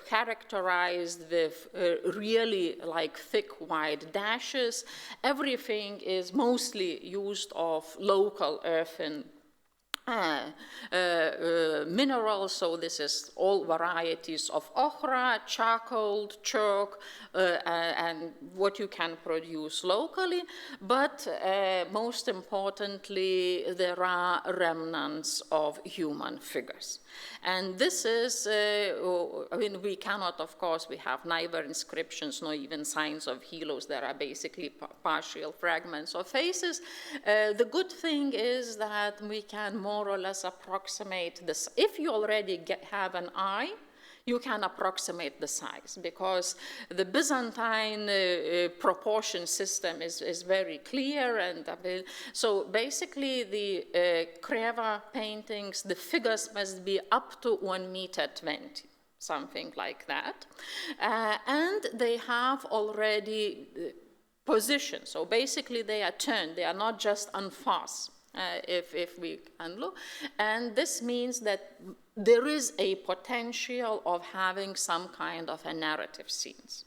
characterized with really like thick white dashes. Everything is mostly used of local earthen minerals, so this is all varieties of ochre, charcoal, chalk, and what you can produce locally. But most importantly, there are remnants of human figures. And this is, I mean, we cannot, of course, we have neither inscriptions nor even signs of helos. There are basically partial fragments of faces. The good thing is that we can more or less approximate this. If you already have an eye, you can approximate the size, because the Byzantine proportion system is very clear. And so basically the Krėva paintings, the figures must be up to 1.20 meters, something like that. And they have already position. So basically they are turned, they are not just unfast. If we can look. And this means that there is a potential of having some kind of a narrative scenes.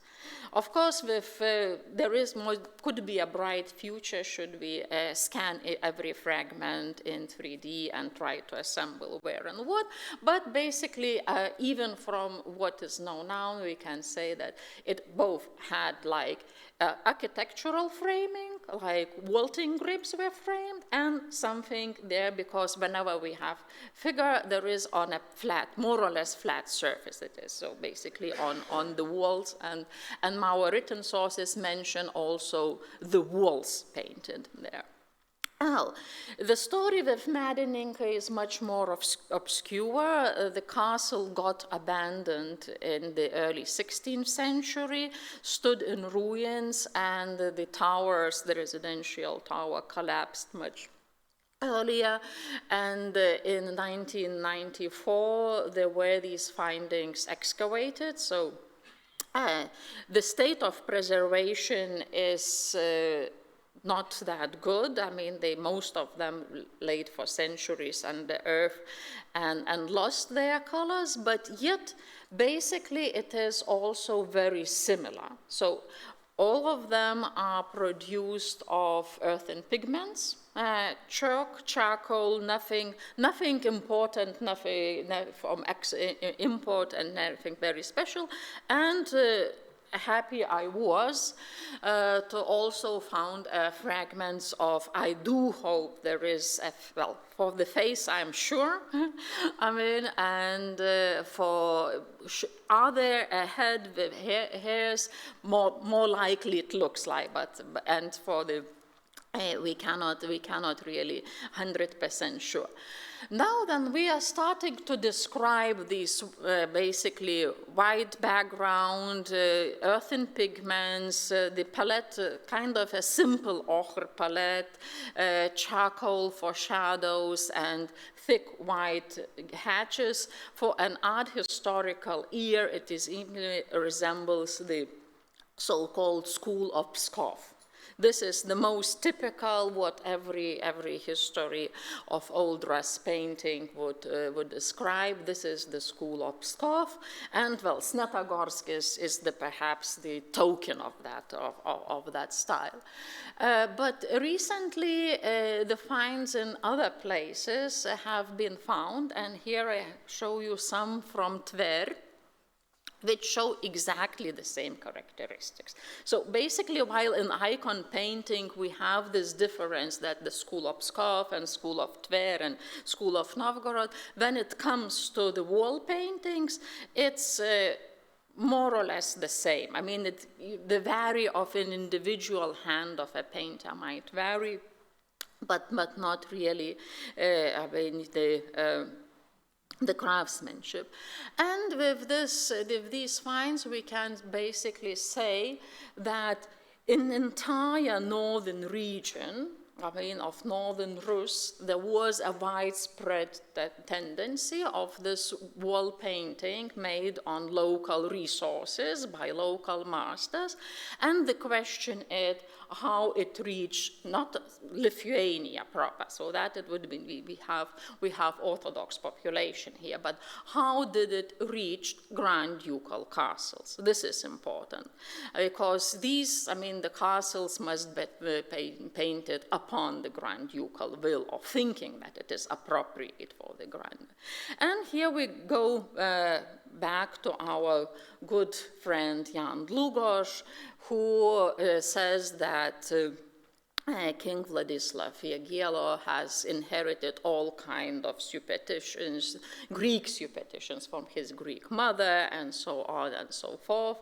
Of course, there is could be a bright future should we scan every fragment in 3D and try to assemble where and what. But basically, even from what is known now, we can say that it both had like architectural framing, like vaulting ribs were framed, and something there, because whenever we have figure, there is on a flat, more or less flat surface it is. So basically on the walls, and our written sources mention also the walls painted there. Well, the story with Medininkai is much more obscure. The castle got abandoned in the early 16th century, stood in ruins, and the towers, the residential tower, collapsed much earlier. And in 1994, there were these findings excavated. So the state of preservation is not that good. I mean, most of them laid for centuries under the earth and lost their colors, but yet basically it is also very similar. So all of them are produced of earthen pigments, chalk, charcoal, nothing important, nothing from import, and nothing very special. And happy I was to also found fragments of, I do hope there is, well, for the face I'm sure, I mean, and are there a head with hairs? More likely it looks like, but, and for the, we cannot really 100% sure. Now then, we are starting to describe these basically white background, earthen pigments, the palette, kind of a simple ochre palette, charcoal for shadows, and thick white hatches. For an art historical ear, it even resembles the so-called school of Pskov. This is the most typical what every history of old Rus painting would describe. This is the school of Pskov, and well, Snetagorsk is perhaps the token of that style. But recently, the finds in other places have been found, and here I show you some from Tver, which show exactly the same characteristics. So basically, while in icon painting we have this difference that the school of Pskov and school of Tver and school of Novgorod, when it comes to the wall paintings, it's more or less the same. I mean, the vary of an individual hand of a painter might vary, but not really, I mean, the craftsmanship. And with these finds, we can basically say that in the entire northern region, I mean, of northern Rus, there was a widespread tendency of this wall painting made on local resources by local masters. And the question is how it reached not Lithuania proper, so that it would be, we have Orthodox population here, but how did it reach Grand Ducal castles? This is important, because these, I mean, the castles must be painted upon the Grand Ducal will, or thinking that it is appropriate for the Grand. And here we go back to our good friend Jan Dlugosz, who says that King Vladislav Jagiello has inherited all kinds of superstitions, Greek superstitions from his Greek mother, and so on and so forth.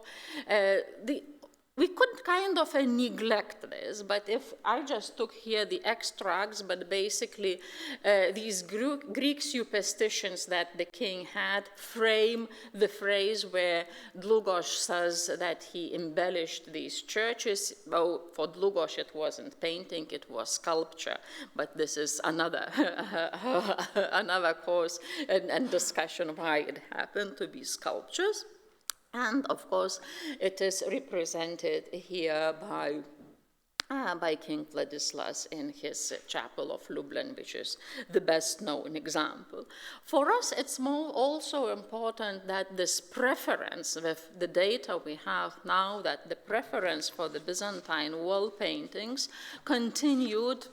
We could kind of neglect this, but if I just took here the extracts, but basically these Greek superstitions that the king had frame the phrase where Dlugosz says that he embellished these churches. Oh, for Dlugosz it wasn't painting, it was sculpture, but this is another, another course and discussion why it happened to be sculptures. And of course, it is represented here by King Vladislas in his chapel of Lublin, which is the best known example. For us, it's also important that this preference, with the data we have now, that the preference for the Byzantine wall paintings continued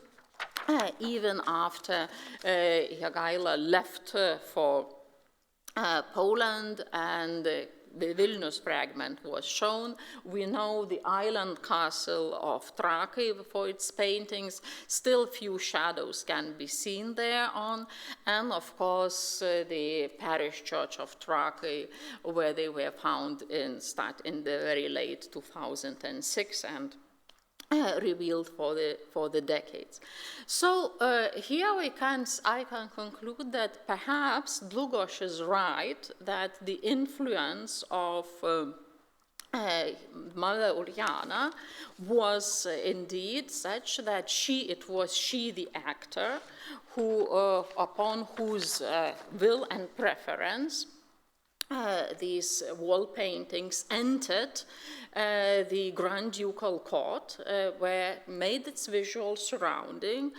even after Jogaila left for Poland and the Vilnius fragment was shown. We know the island castle of Trakai for its paintings. Still few shadows can be seen there on. And of course, the parish church of Trakai, where they were found in the very late 2006 and revealed for the decades. So here I can conclude that perhaps Dlugosz is right that the influence of Mother Uliana was indeed such that it was she the actor who upon whose will and preference these wall paintings entered the Grand Ducal Court, where made its visual surrounding.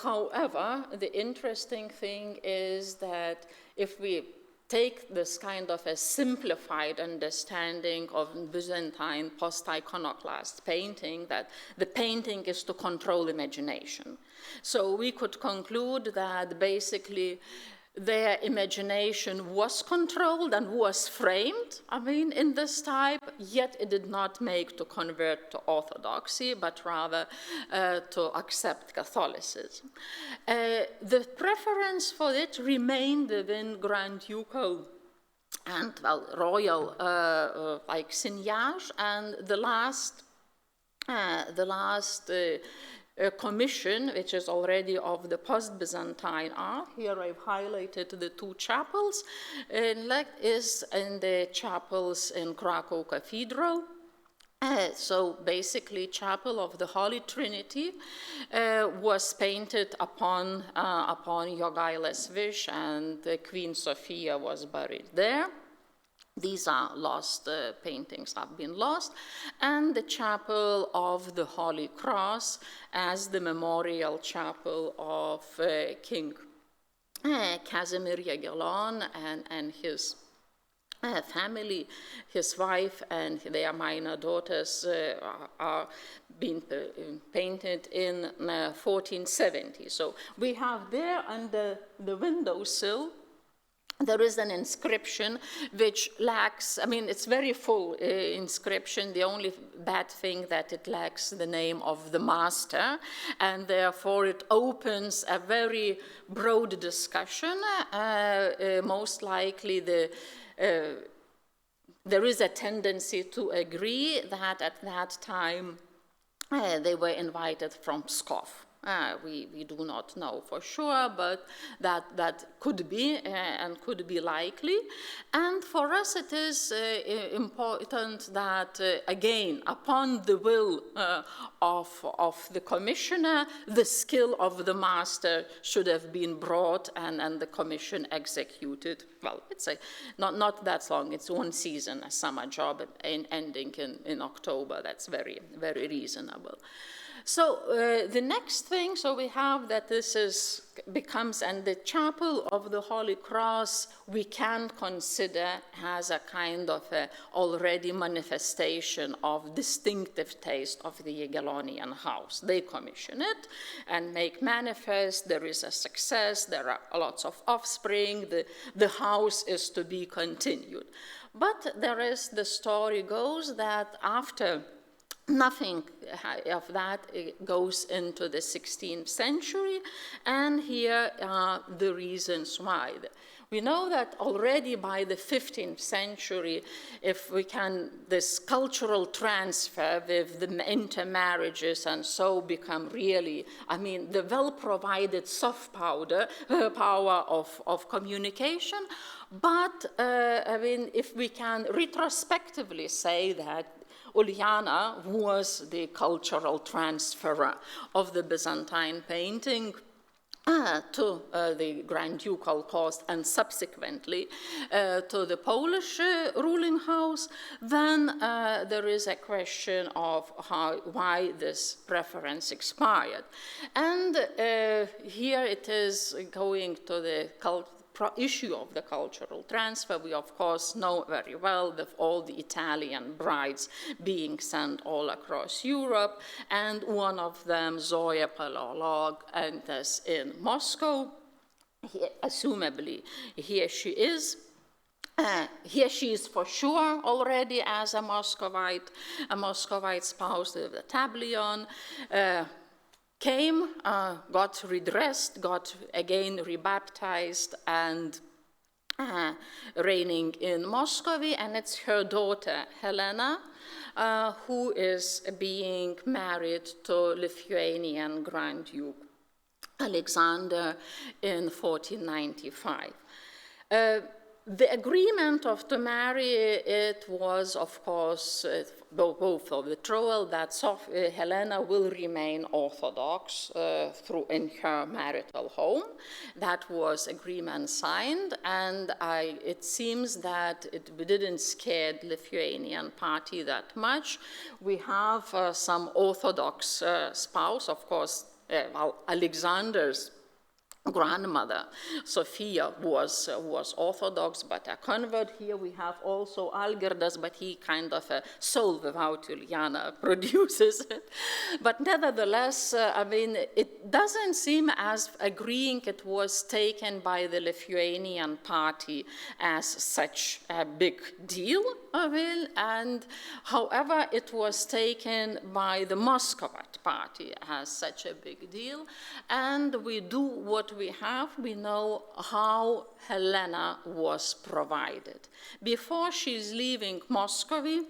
However, the interesting thing is that if we take this kind of a simplified understanding of Byzantine post-iconoclast painting, that the painting is to control imagination. So we could conclude that basically their imagination was controlled and was framed, in this type, yet it did not make to convert to orthodoxy, but rather to accept Catholicism. The preference for it remained within Grand Ducal and, royal signage, and the last commission, which is already of the post-Byzantine art. Here I've highlighted the two chapels, is in the chapels in Krakow Cathedral. So basically, Chapel of the Holy Trinity was painted upon Jogaila's wish, and Queen Sophia was buried there. These are lost, paintings have been lost, and the Chapel of the Holy Cross as the memorial chapel of King Casimir Jagiellon and his family, his wife and their minor daughters are being painted in 1470. So we have there under the windowsill, there is an inscription which lacks, it's very full inscription. The only bad thing that it lacks the name of the master, and therefore it opens a very broad discussion. Most likely there is a tendency to agree that at that time they were invited from Pskov. We do not know for sure, but that could be and could be likely. And for us it is important that, again, upon the will of the commissioner, the skill of the master should have been brought and the commission executed. Well, it's not that long, it's one season, a summer job ending in October. That's very, very reasonable. So the next thing, so we have that this becomes, and the Chapel of the Holy Cross we can consider as a kind of already manifestation of distinctive taste of the Jagiellonian house. They commission it and make manifest, there is a success, there are lots of offspring, the house is to be continued. But there is, the story goes that after nothing of that goes into the 16th century, and here are the reasons why. We know that already by the 15th century, if we can, this cultural transfer with the intermarriages and so become really, the well-provided soft power of communication. But, if we can retrospectively say that Uliana was the cultural transferer of the Byzantine painting to the Grand Ducal Court and subsequently to the Polish ruling house, then there is a question of why this preference expired. And here it is going to the issue of the cultural transfer. We of course know very well with all the Italian brides being sent all across Europe, and one of them, Zoya Palaiolog, enters in Moscow. Assumably, here she is. Here she is for sure already as a Muscovite spouse with the tableon. Came, got redressed, got again rebaptized and reigning in Muscovy, and it's her daughter Helena who is being married to Lithuanian Grand Duke Alexander in 1495. The agreement to marry it was, of course, both of the betrothal that Helena will remain Orthodox in her marital home. That was agreement signed, and it seems that it didn't scare the Lithuanian party that much. We have some Orthodox spouse, of course, Alexander's grandmother, Sophia, was Orthodox, but a convert. Here we have also Algirdas, but he kind of a soul without Juliana produces it. But nevertheless, I mean, it doesn't seem as agreeing it was taken by the Lithuanian party as such a big deal, I mean, and however, it was taken by the Muscovite party as such a big deal, and we do what we have. We know how Helena was provided. Before she's leaving Muscovy,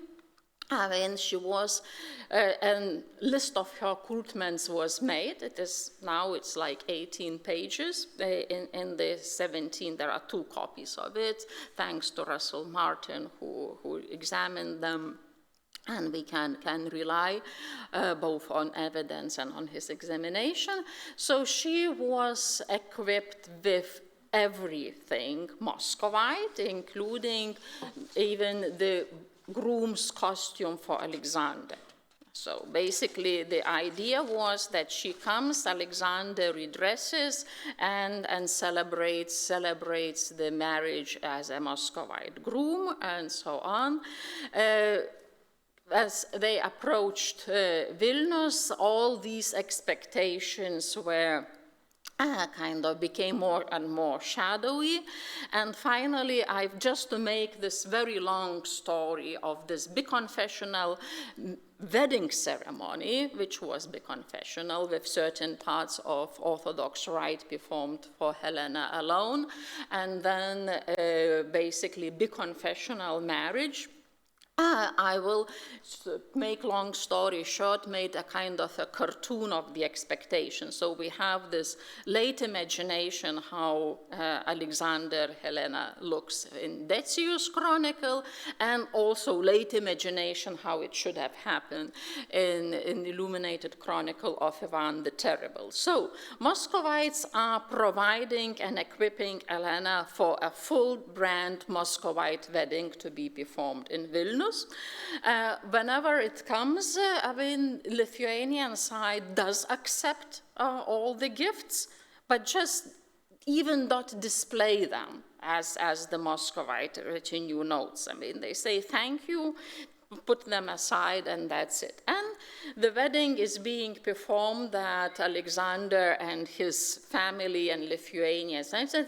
I mean, she was, a list of her cultments was made. It is now, it's like 18 pages. In the 17, there are 2 copies of it, thanks to Russell Martin, who examined them. And we can rely both on evidence and on his examination. So she was equipped with everything Muscovite, including even the groom's costume for Alexander. So basically the idea was that she comes, Alexander redresses and celebrates the marriage as a Muscovite groom and so on. As they approached Vilnius, all these expectations were kind of became more and more shadowy. And finally, just to make this very long story of this biconfessional wedding ceremony, which was biconfessional with certain parts of Orthodox rite performed for Helena alone, and then basically biconfessional marriage. I will make long story short, made a kind of a cartoon of the expectation. So we have this late imagination how Alexander Helena looks in Decius' chronicle, and also late imagination how it should have happened in the illuminated chronicle of Ivan the Terrible. So Muscovites are providing and equipping Helena for a full brand Muscovite wedding to be performed in Vilnius. Whenever it comes, I mean, Lithuanian side does accept all the gifts, but just even not display them as the Muscovite retinue notes. I mean, they say thank you, put them aside, and that's it. And the wedding is being performed at Alexander and his family and Lithuania,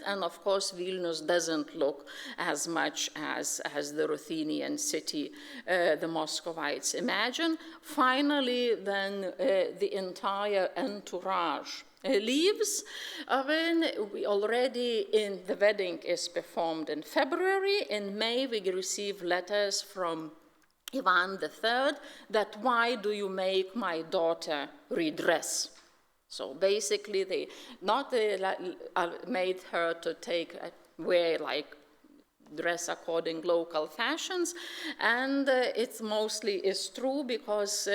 and of course Vilnius doesn't look as much as the Ruthenian city the Muscovites imagine. Finally, then the entire entourage leaves. When we already the wedding is performed in February. In May, we receive letters from Ivan III, that why do you make my daughter redress? So basically they not made her to wear like dress according local fashions, and it mostly is true because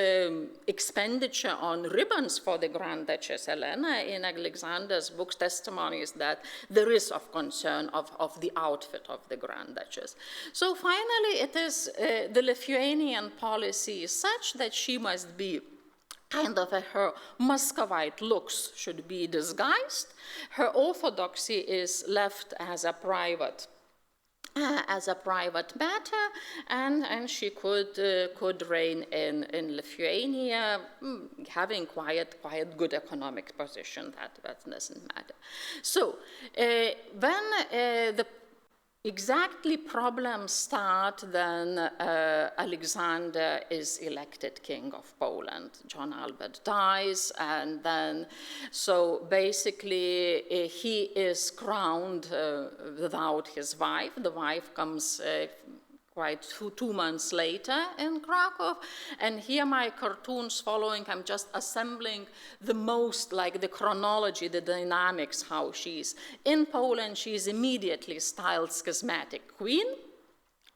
expenditure on ribbons for the Grand Duchess Helena in Alexander's book's testimony is that there is of concern of the outfit of the Grand Duchess. So finally it is the Lithuanian policy is such that she must be kind of her Muscovite looks should be disguised. Her orthodoxy is left as a private matter, and she could reign in Lithuania, having quite good economic position. That doesn't matter. So when the exactly problems start, then Alexander is elected king of Poland. John Albert dies, and then, so basically he is crowned without his wife. The wife comes quite two months later in Krakow, and here my cartoons following, I'm just assembling the most, like the chronology, the dynamics, how she's in Poland. She's immediately styled schismatic queen,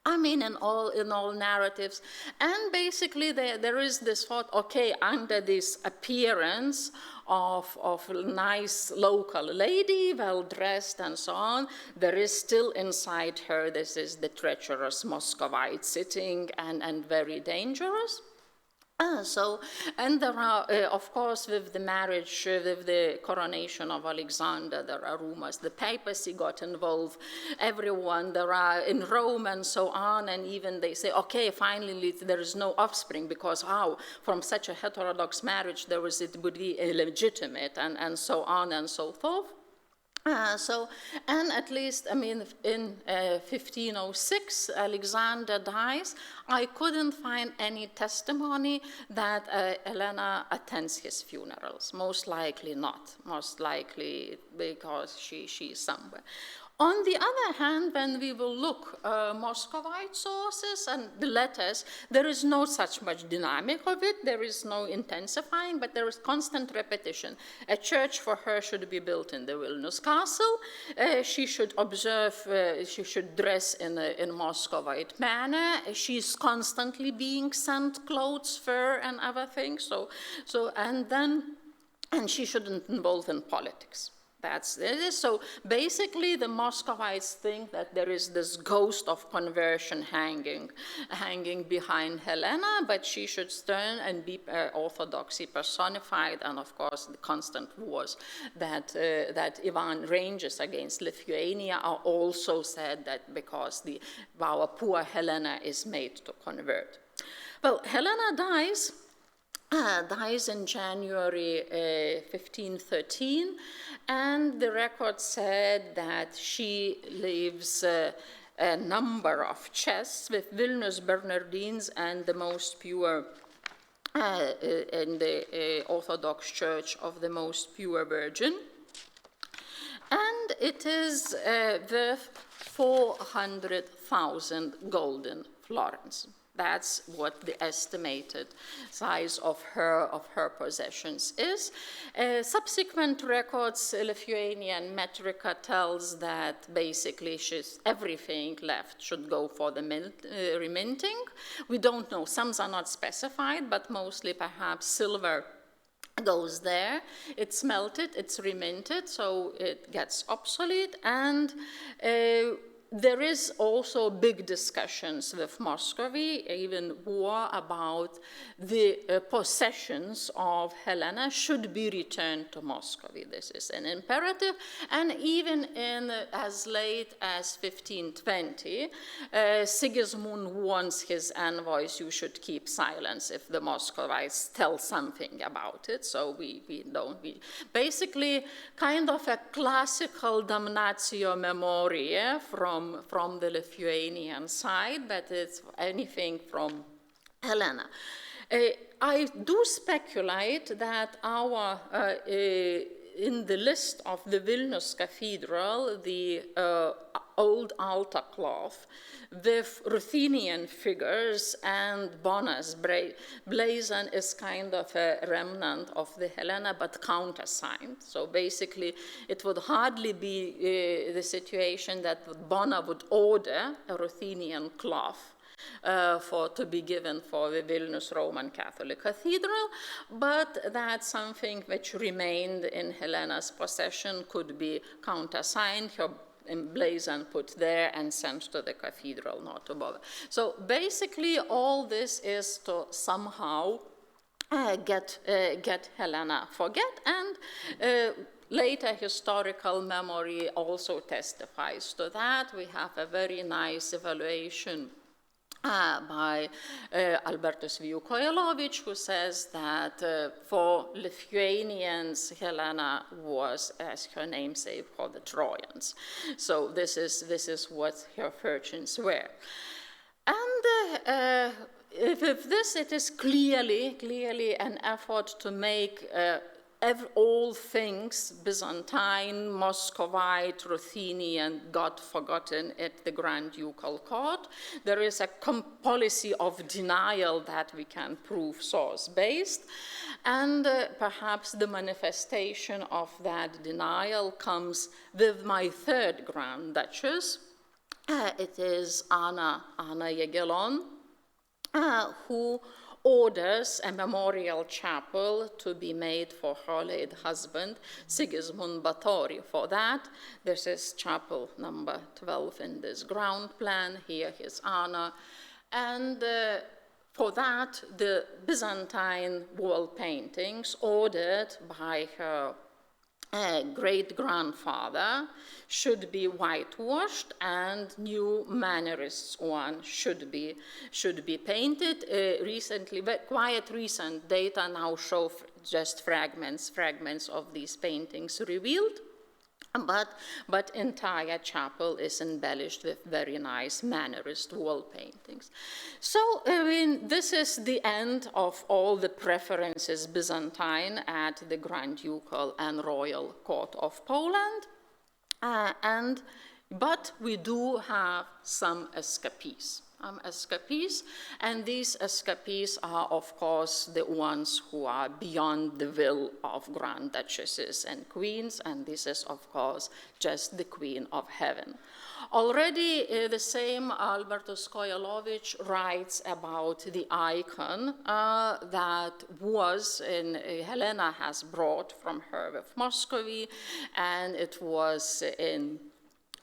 I mean, in all narratives. And basically there is this thought, okay, under this appearance of a nice local lady, well-dressed and so on, there is still inside her, this is the treacherous Muscovite sitting and very dangerous. And there are, of course, with the marriage, with the coronation of Alexander, there are rumors. The papacy got involved, everyone, there are in Rome and so on, and even they say, okay, finally there is no offspring, because how, from such a heterodox marriage, it would be illegitimate, and so on and so forth. And at least, I mean, in 1506, Alexander dies. I couldn't find any testimony that Helena attends his funerals. Most likely not. Most likely because she is somewhere. On the other hand, when we will look Muscovite sources and the letters, there is no such much dynamic of it, there is no intensifying, but there is constant repetition. A church for her should be built in the Vilnius castle, she should observe, she should dress in Muscovite manner, she's constantly being sent clothes, fur, and other things, and she shouldn't involve in politics. That's it. So basically the Muscovites think that there is this ghost of conversion hanging behind Helena, but she should turn and be orthodoxy personified, and of course the constant wars that Ivan ranges against Lithuania are also said that because our poor Helena is made to convert. Well, Helena dies in January 1513, and the record said that she leaves a number of chests with Vilnius Bernardines and the most pure in the Orthodox Church of the Most Pure Virgin. And it is worth 400,000 golden florins. That's what the estimated size of her possessions is. Subsequent records, Lithuanian Metrica tells that basically everything left should go for the reminting. We don't know, some are not specified, but mostly perhaps silver goes there. It's melted, it's reminted, so it gets obsolete, and there is also big discussions with Muscovy, even war about the possessions of Helena should be returned to Muscovy. This is an imperative, and even in as late as 1520, Sigismund warns his envoys, you should keep silence if the Muscovites tell something about it, so we basically kind of a classical damnatio memoriae from the Lithuanian side, but it's anything from Helena. I do speculate that in the list of the Vilnius Cathedral, the old altar cloth with Ruthenian figures and Bonas blazon is kind of a remnant of the Helena, but countersigned. So basically, it would hardly be the situation that Bona would order a Ruthenian cloth to be given for the Vilnius Roman Catholic Cathedral, but that something which remained in Helena's possession could be countersigned, her emblazoned, put there, and sent to the cathedral, not to bother. So basically, all this is to somehow get Helena forget, and later historical memory also testifies to that. We have a very nice evaluation by Albertus Vyukoilovich, who says that for Lithuanians, Helena was, as her namesake, for the Trojans. So this is what her fortunes were. And with this, it is clearly an effort to make all things Byzantine, Muscovite, Ruthenian got forgotten at the Grand Ducal Court. There is a policy of denial that we can prove source-based, and perhaps the manifestation of that denial comes with my third Grand Duchess, it is Anna Jagiellon, who orders a memorial chapel to be made for her late husband, Sigismund Báthory. For that, this is chapel number 12 in this ground plan. Here is Anna. And for that, the Byzantine wall paintings ordered by her great-grandfather should be whitewashed, and new Mannerist one should be painted. Recently, quite recent data now show just fragments of these paintings revealed. But entire chapel is embellished with very nice Mannerist wall paintings. So, I mean, this is the end of all the preferences Byzantine at the Grand Ducal and Royal Court of Poland. But we do have some escapees. And these escapees are, of course, the ones who are beyond the will of Grand Duchesses and Queens, and this is, of course, just the Queen of Heaven. Already the same Albertus Kojalovich writes about the icon that was Helena has brought from her with Muscovy, and it was in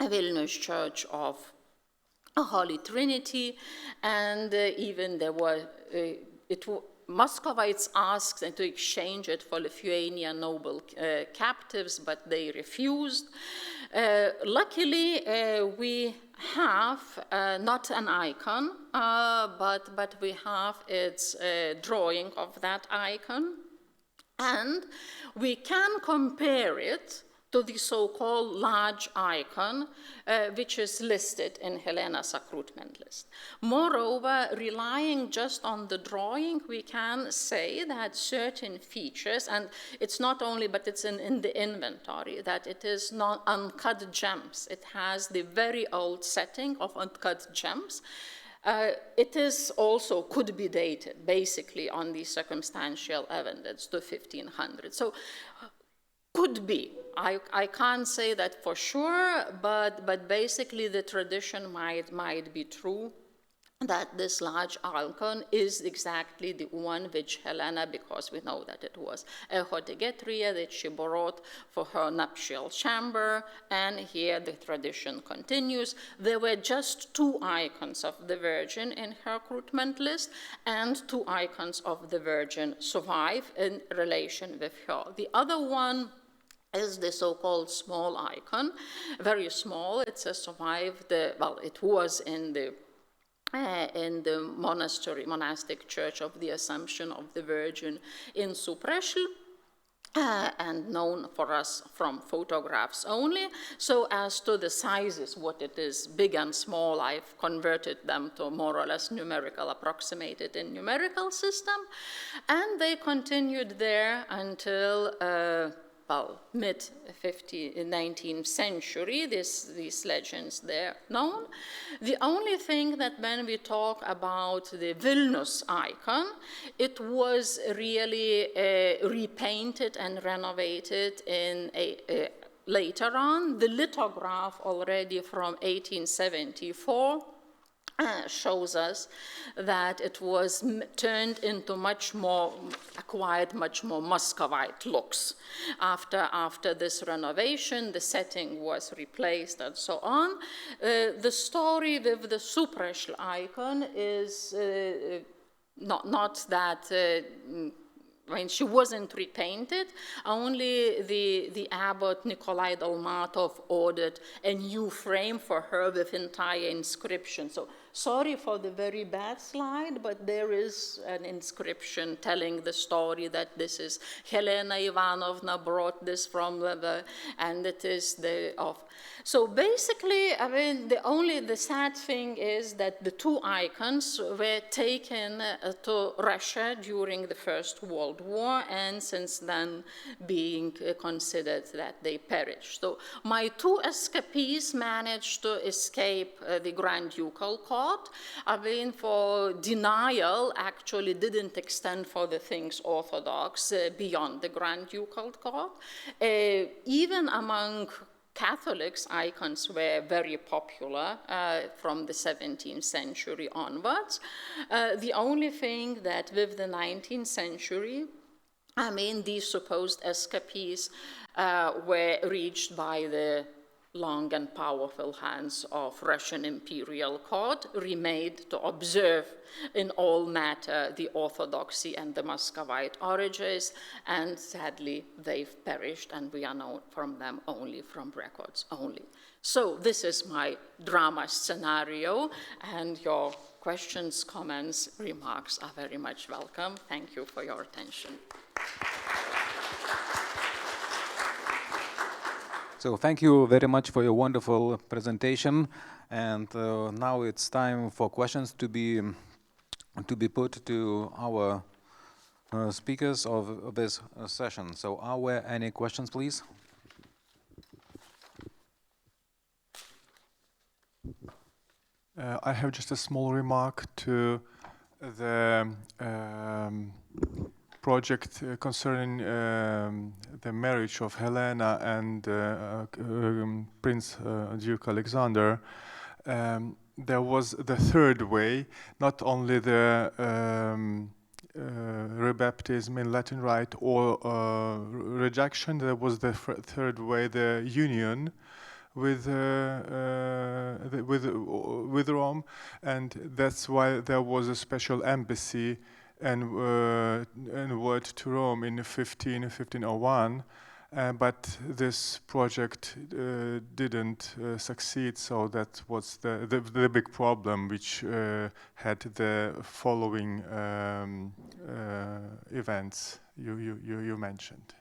Vilnius Church of Holy Trinity, and even there were, Muscovites asked to exchange it for Lithuanian noble captives, but they refused. Luckily, we have not an icon, but we have its drawing of that icon, and we can compare it to the so-called large icon, which is listed in Helena's recruitment list. Moreover, relying just on the drawing, we can say that certain features, and it's not only, but it's in the inventory, that it is not uncut gems. It has the very old setting of uncut gems. It is also could be dated, basically, on the circumstantial evidence to 1500. So, could be. I can't say that for sure, but basically the tradition might be true that this large icon is exactly the one which Helena, because we know that it was a Giedrė that she borrowed for her nuptial chamber, and here the tradition continues. There were just 2 icons of the Virgin in her recruitment list, and 2 icons of the Virgin survive in relation with her. The other one is the so-called small icon, very small. It's survived, well, it was in the monastic church of the Assumption of the Virgin in Suprești, and known for us from photographs only. So as to the sizes, what it is, big and small, I've converted them to more or less numerical, approximated in numerical system. And they continued there until mid-19th century, these legends there known. The only thing that when we talk about the Vilnius icon, it was really repainted and renovated in later on. The lithograph already from 1874 shows us that it was turned into acquired much more Muscovite looks. After this renovation, the setting was replaced and so on. The story with the Suprești icon is not that when she wasn't repainted, only the abbot Nikolai Dolmatov ordered a new frame for her with entire inscription. So sorry for the very bad slide, but there is an inscription telling the story that this is Helena Ivanovna brought this from and it is So basically, I mean, the sad thing is that the 2 icons were taken to Russia during the First World War, and since then being considered that they perished. So my 2 escapees managed to escape the Grand Ducal Court. I mean, for denial actually didn't extend for the things Orthodox beyond the Grand Ducal Court. Even among Catholics' icons were very popular from the 17th century onwards. The only thing that with the 19th century, I mean, these supposed escapees were reached by the long and powerful hands of Russian imperial court, remade to observe in all matter the orthodoxy and the Muscovite origins, and sadly they've perished, and we are known from them only from records only. So this is my drama scenario, and your questions, comments, remarks are very much welcome. Thank you for your attention. So thank you very much for your wonderful presentation, and now it's time for questions to be put to our speakers of this session. So are there any questions, please? I have just a small remark to the project concerning the marriage of Helena and Prince Duke Alexander. There was the third way, not only the rebaptism in Latin Rite or rejection, there was the third way, the union with Rome, and that's why there was a special embassy and word to Rome in 1501, but this project didn't succeed, so that was the big problem, which had the following events you mentioned.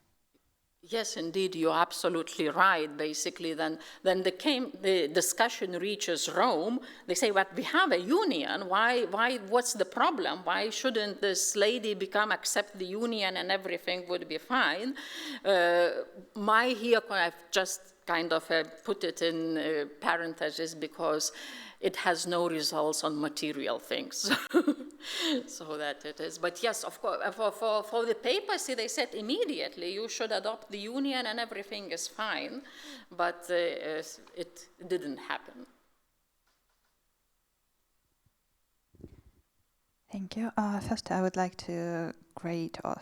Yes, indeed, you're absolutely right. Basically, then the discussion reaches Rome. They say, "But we have a union. Why? What's the problem? Why shouldn't this lady accept the union and everything would be fine?" I've just kind of put it in parentheses because it has no results on material things. So that it is. But yes, of course, for the papacy, they said immediately, you should adopt the union and everything is fine. But it didn't happen. Thank you. First, I would like to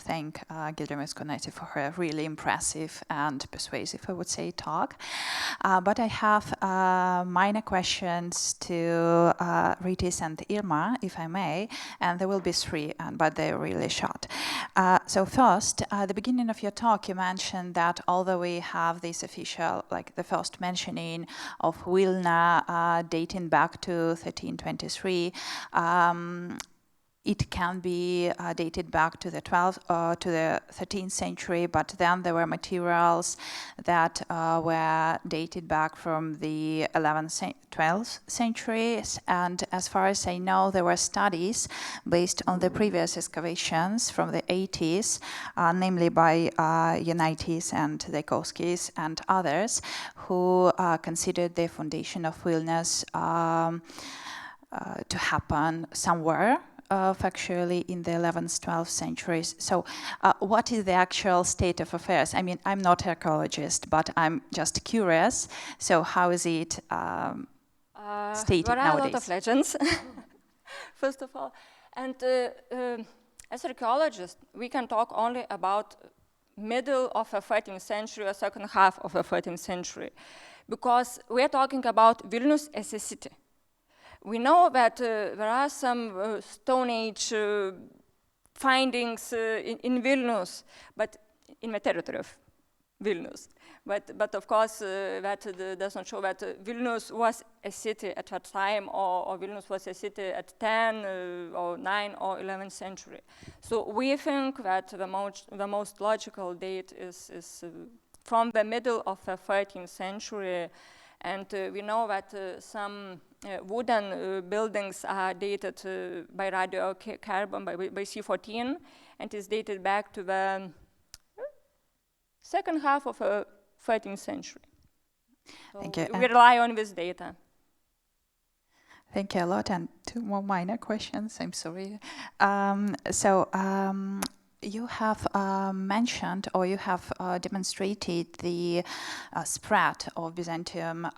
thank Giedrė Mickūnaitė for her really impressive and persuasive, I would say, talk. But I have minor questions to Rytis and Irma, if I may, and there will be three, but they're really short. So first, at the beginning of your talk, you mentioned that although we have this official, like the first mentioning of Vilna dating back to 1323, it can be dated back to the 13th century, but then there were materials that were dated back from the 11th, 12th centuries. And as far as I know, there were studies based on the previous excavations from the 80s, namely by Jonaitis and the Duchesses and others, who considered the foundation of Vilnius to happen somewhere factually in the 11th, 12th centuries. So what is the actual state of affairs? I mean, I'm not an archaeologist, but I'm just curious. So how is it stated nowadays? There are a lot of legends, first of all. And as archaeologists, we can talk only about middle of the 13th century or second half of the 13th century, because we're talking about Vilnius as a city. We know that there are some Stone Age findings in Vilnius, but in the territory of Vilnius. But of course, that does not show that Vilnius was a city at that time, or Vilnius was a city at 10 or 9 or 11th century. So we think that the most logical date is from the middle of the 13th century. And we know that some wooden buildings are dated by radiocarbon, by C14, and is dated back to the second half of the 13th century. So Thank you. We rely on this data. Thank you a lot. And two more minor questions, I'm sorry. You have mentioned, or you have demonstrated the spread of Byzantium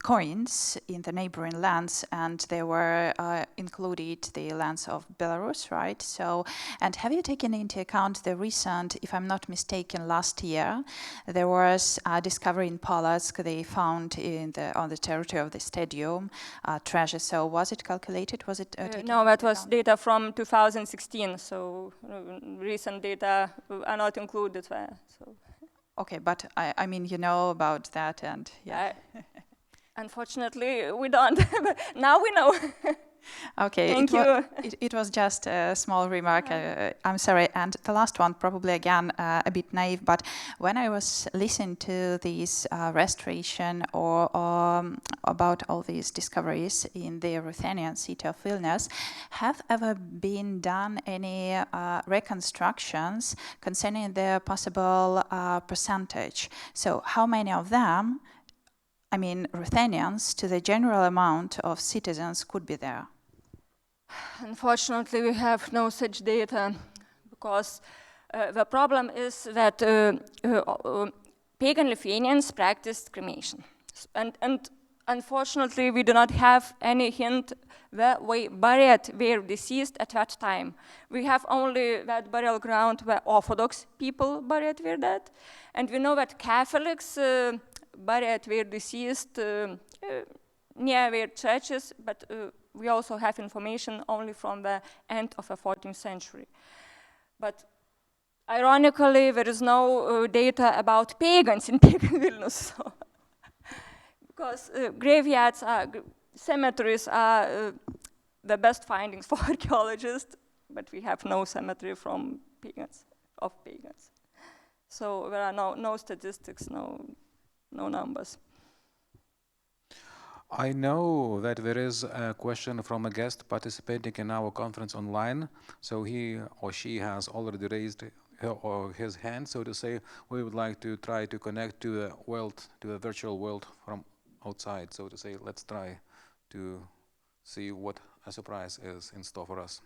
coins in the neighboring lands, and they were included the lands of Belarus, right? So, and have you taken into account the recent, if I'm not mistaken, last year, there was a discovery in Polotsk, they found on the territory of the stadium treasure. So was it calculated? Was it No, that was data from 2016, so recent data are not included there. So. Okay, but I mean, you know about that, and yeah. Unfortunately, we don't. But now we know. Okay, Thank you. It was just a small remark. I'm sorry. And the last one, probably again a bit naive, but when I was listening to this restoration or about all these discoveries in the Ruthenian city of Vilnius, have ever been done any reconstructions concerning the possible percentage? So how many of them, I mean, Ruthenians, to the general amount of citizens could be there? Unfortunately, we have no such data because the problem is that pagan Lithuanians practiced cremation. And unfortunately, we do not have any hint where we buried their deceased at that time. We have only that burial ground where Orthodox people buried their dead. And we know that Catholics buried their deceased near their churches, but we also have information only from the end of the 14th century. But ironically, there is no data about pagans in pagan Vilnius. So because graveyards, cemeteries are the best findings for archaeologists, but we have no cemetery from pagans, of pagans. So there are no statistics, no numbers. I know that there is a question from a guest participating in our conference online. So he or she has already raised her or his hand, so to say. We would like to try to connect to the world, to the virtual world from outside, so to say. Let's try to see what a surprise is in store for us.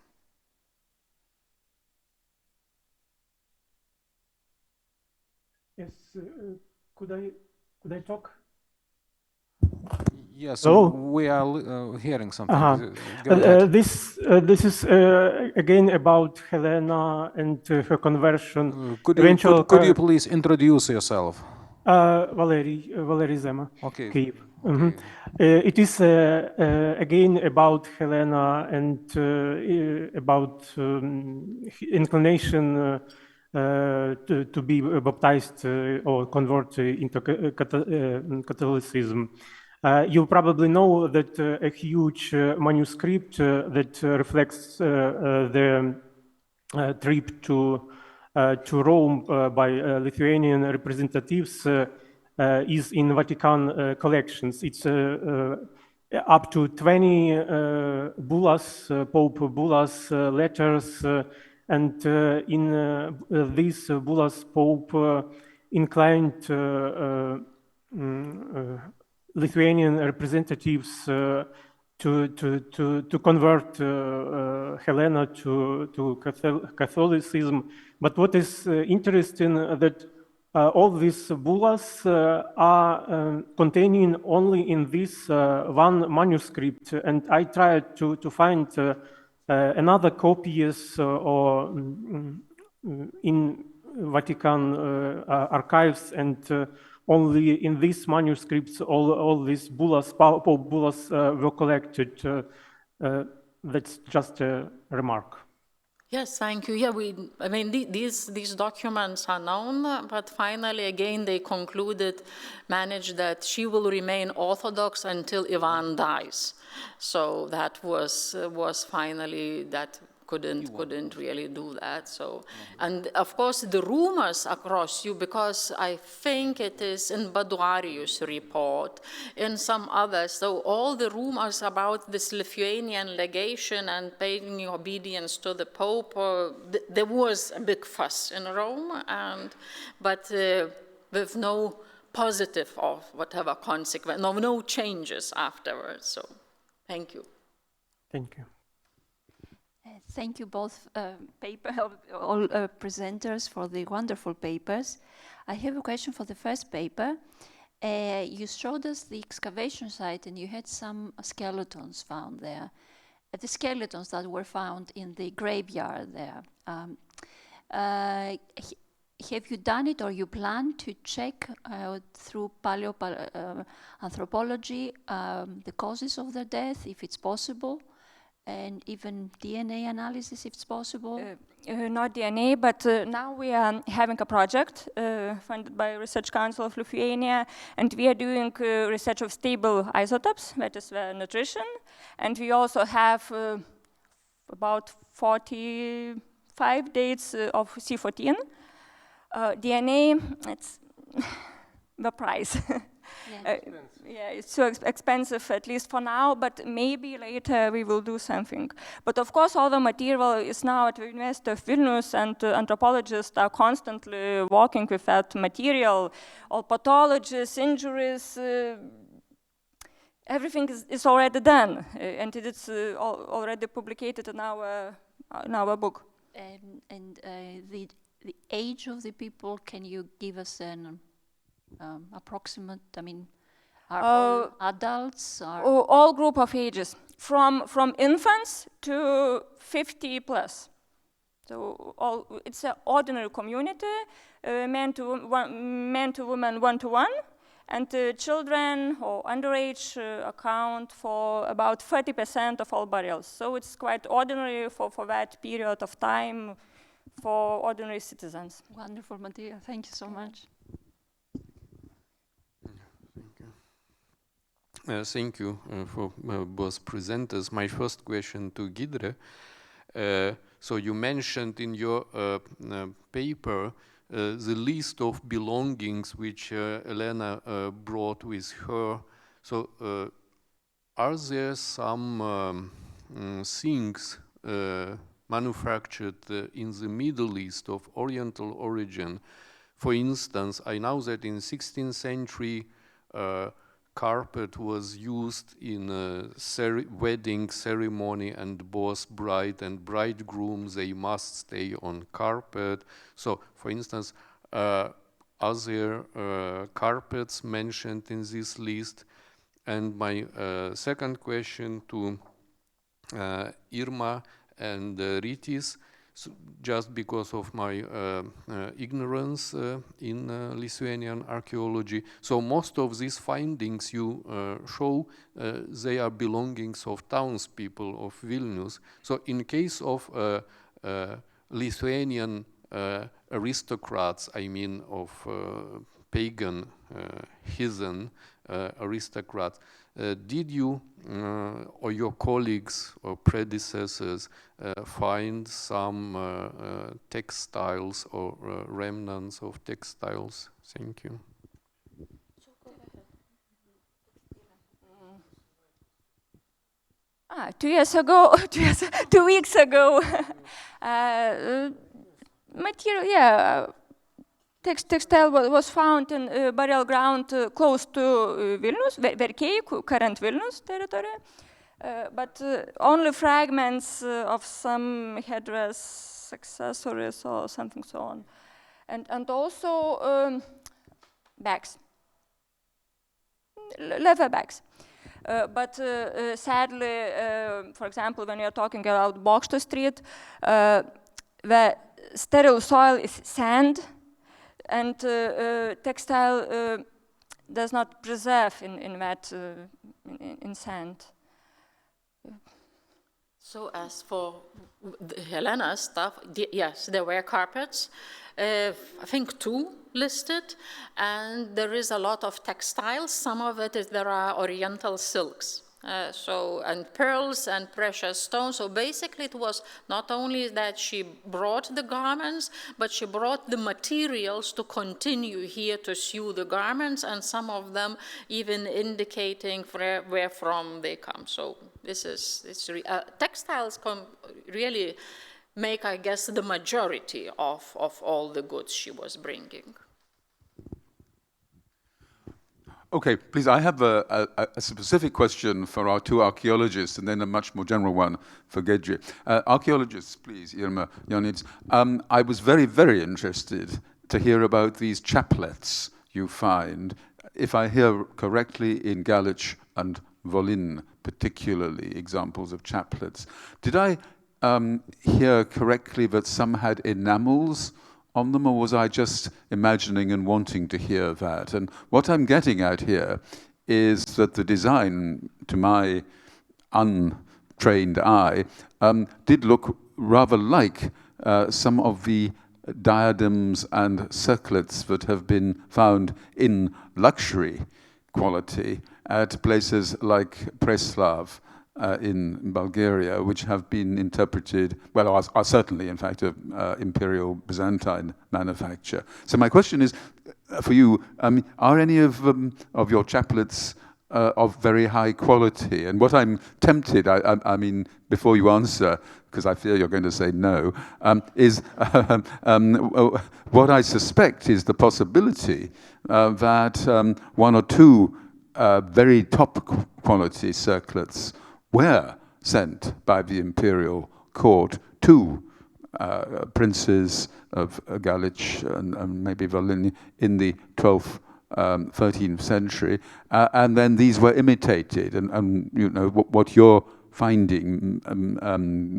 Yes, could I talk? Yes, Hello? we are hearing something. This is again about Helena and her conversion. Could you please introduce yourself? Valery Zema. Okay. Kyiv. Okay. It is again about Helena and about inclination to be baptized or convert into Catholicism. You probably know that a huge manuscript that reflects the trip to Rome by Lithuanian representatives is in Vatican collections. It's up to 20 bullas, Pope bullas, letters, and in these bullas, Pope inclined Lithuanian representatives to convert Helena to Catholicism. But what is interesting that all these bullas are containing only in this one manuscript, and I tried to find another copies or in Vatican archives, and only in these manuscripts all these bullas, Pope bullas were collected. That's just a remark. Yes, thank you. Yeah, I mean, these documents are known, but finally, again, they managed that she will remain Orthodox until Ivan dies. So that was finally that couldn't really do that. So, and of course, the rumors across you, because I think it is in Darius' report, in some others, so all the rumors about this Lithuanian legation and paying obedience to the Pope, there was a big fuss in Rome, but with no positive or whatever consequence, no changes afterwards. So, thank you. Thank you. Thank you both all presenters for the wonderful papers. I have a question for the first paper. You showed us the excavation site and you had some skeletons found there. The skeletons that were found in the graveyard there. Have you done it or you plan to check through paleoanthropology the causes of their death, if it's possible? And even DNA analysis, if it's possible? Not DNA, but now we are having a project funded by Research Council of Lithuania, and we are doing research of stable isotopes, that is nutrition, and we also have about 45 dates of C14. DNA, it's the price. Yeah, it's so expensive, at least for now, but maybe later we will do something. But of course, all the material is now at the University of Vilnius, and anthropologists are constantly working with that material. All pathologies, injuries, everything is already done, and it is already published in our book. And the age of the people, can you give us an approximate, I mean, are all adults? All group of ages, from infants to 50 plus. So it's an ordinary community, men to women 1-to-1, and children or underage account for about 30% of all burials. So it's quite ordinary for that period of time for ordinary citizens. Wonderful material, thank you so much. Thank you for both presenters. My first question to Giedrė. So you mentioned in your paper the list of belongings which Elena brought with her. So are there some things manufactured in the Middle East of Oriental origin? For instance, I know that in 16th century carpet was used in a wedding ceremony, and both bride and bridegroom, they must stay on carpet. So, for instance, are there carpets mentioned in this list? And my second question to Irma and Rytis, so just because of my ignorance in Lithuanian archaeology. So most of these findings you show, they are belongings of townspeople of Vilnius. So in case of Lithuanian aristocrats, I mean of pagan, heathen aristocrats, did you or your colleagues or predecessors find some textiles or remnants of textiles? Thank you. 2 weeks ago, material, yeah. Textile was found in burial ground close to Vilnius, Verkiai, current Vilnius territory, but only fragments of some headdress, accessories, or something so on, and also bags, leather bags. But sadly, for example, when you're talking about Bokšto Street, the sterile soil is sand, and textile does not preserve in that in sand. So as for Helena's stuff, yes, there were carpets. I think 2 listed, and there is a lot of textiles. Some of it is there are Oriental silks. And pearls and precious stones. So basically it was not only that she brought the garments, but she brought the materials to continue here to sew the garments, and some of them even indicating where from they come. So this is, textiles really make, I guess, the majority of all the goods she was bringing. Okay, please, I have a specific question for our two archaeologists and then a much more general one for Giedrė. Archaeologists, please, Irma, Jonaitis. I was very, very interested to hear about these chaplets you find, if I hear correctly, in Galich and Volyn, particularly examples of chaplets. Did I hear correctly that some had enamels on them, or was I just imagining and wanting to hear that? And what I'm getting at here is that the design, to my untrained eye, did look rather like some of the diadems and circlets that have been found in luxury quality at places like Preslav in Bulgaria, which have been interpreted, well, are certainly, in fact, imperial Byzantine manufacture. So my question is, for you, are any of your chaplets of very high quality? And what I'm tempted, I mean, before you answer, because I fear you're going to say no, is what I suspect is the possibility that one or two very top quality circlets were sent by the imperial court to princes of Galich and maybe Volyn in the 12th, 13th century, and then these were imitated, and you know what you're finding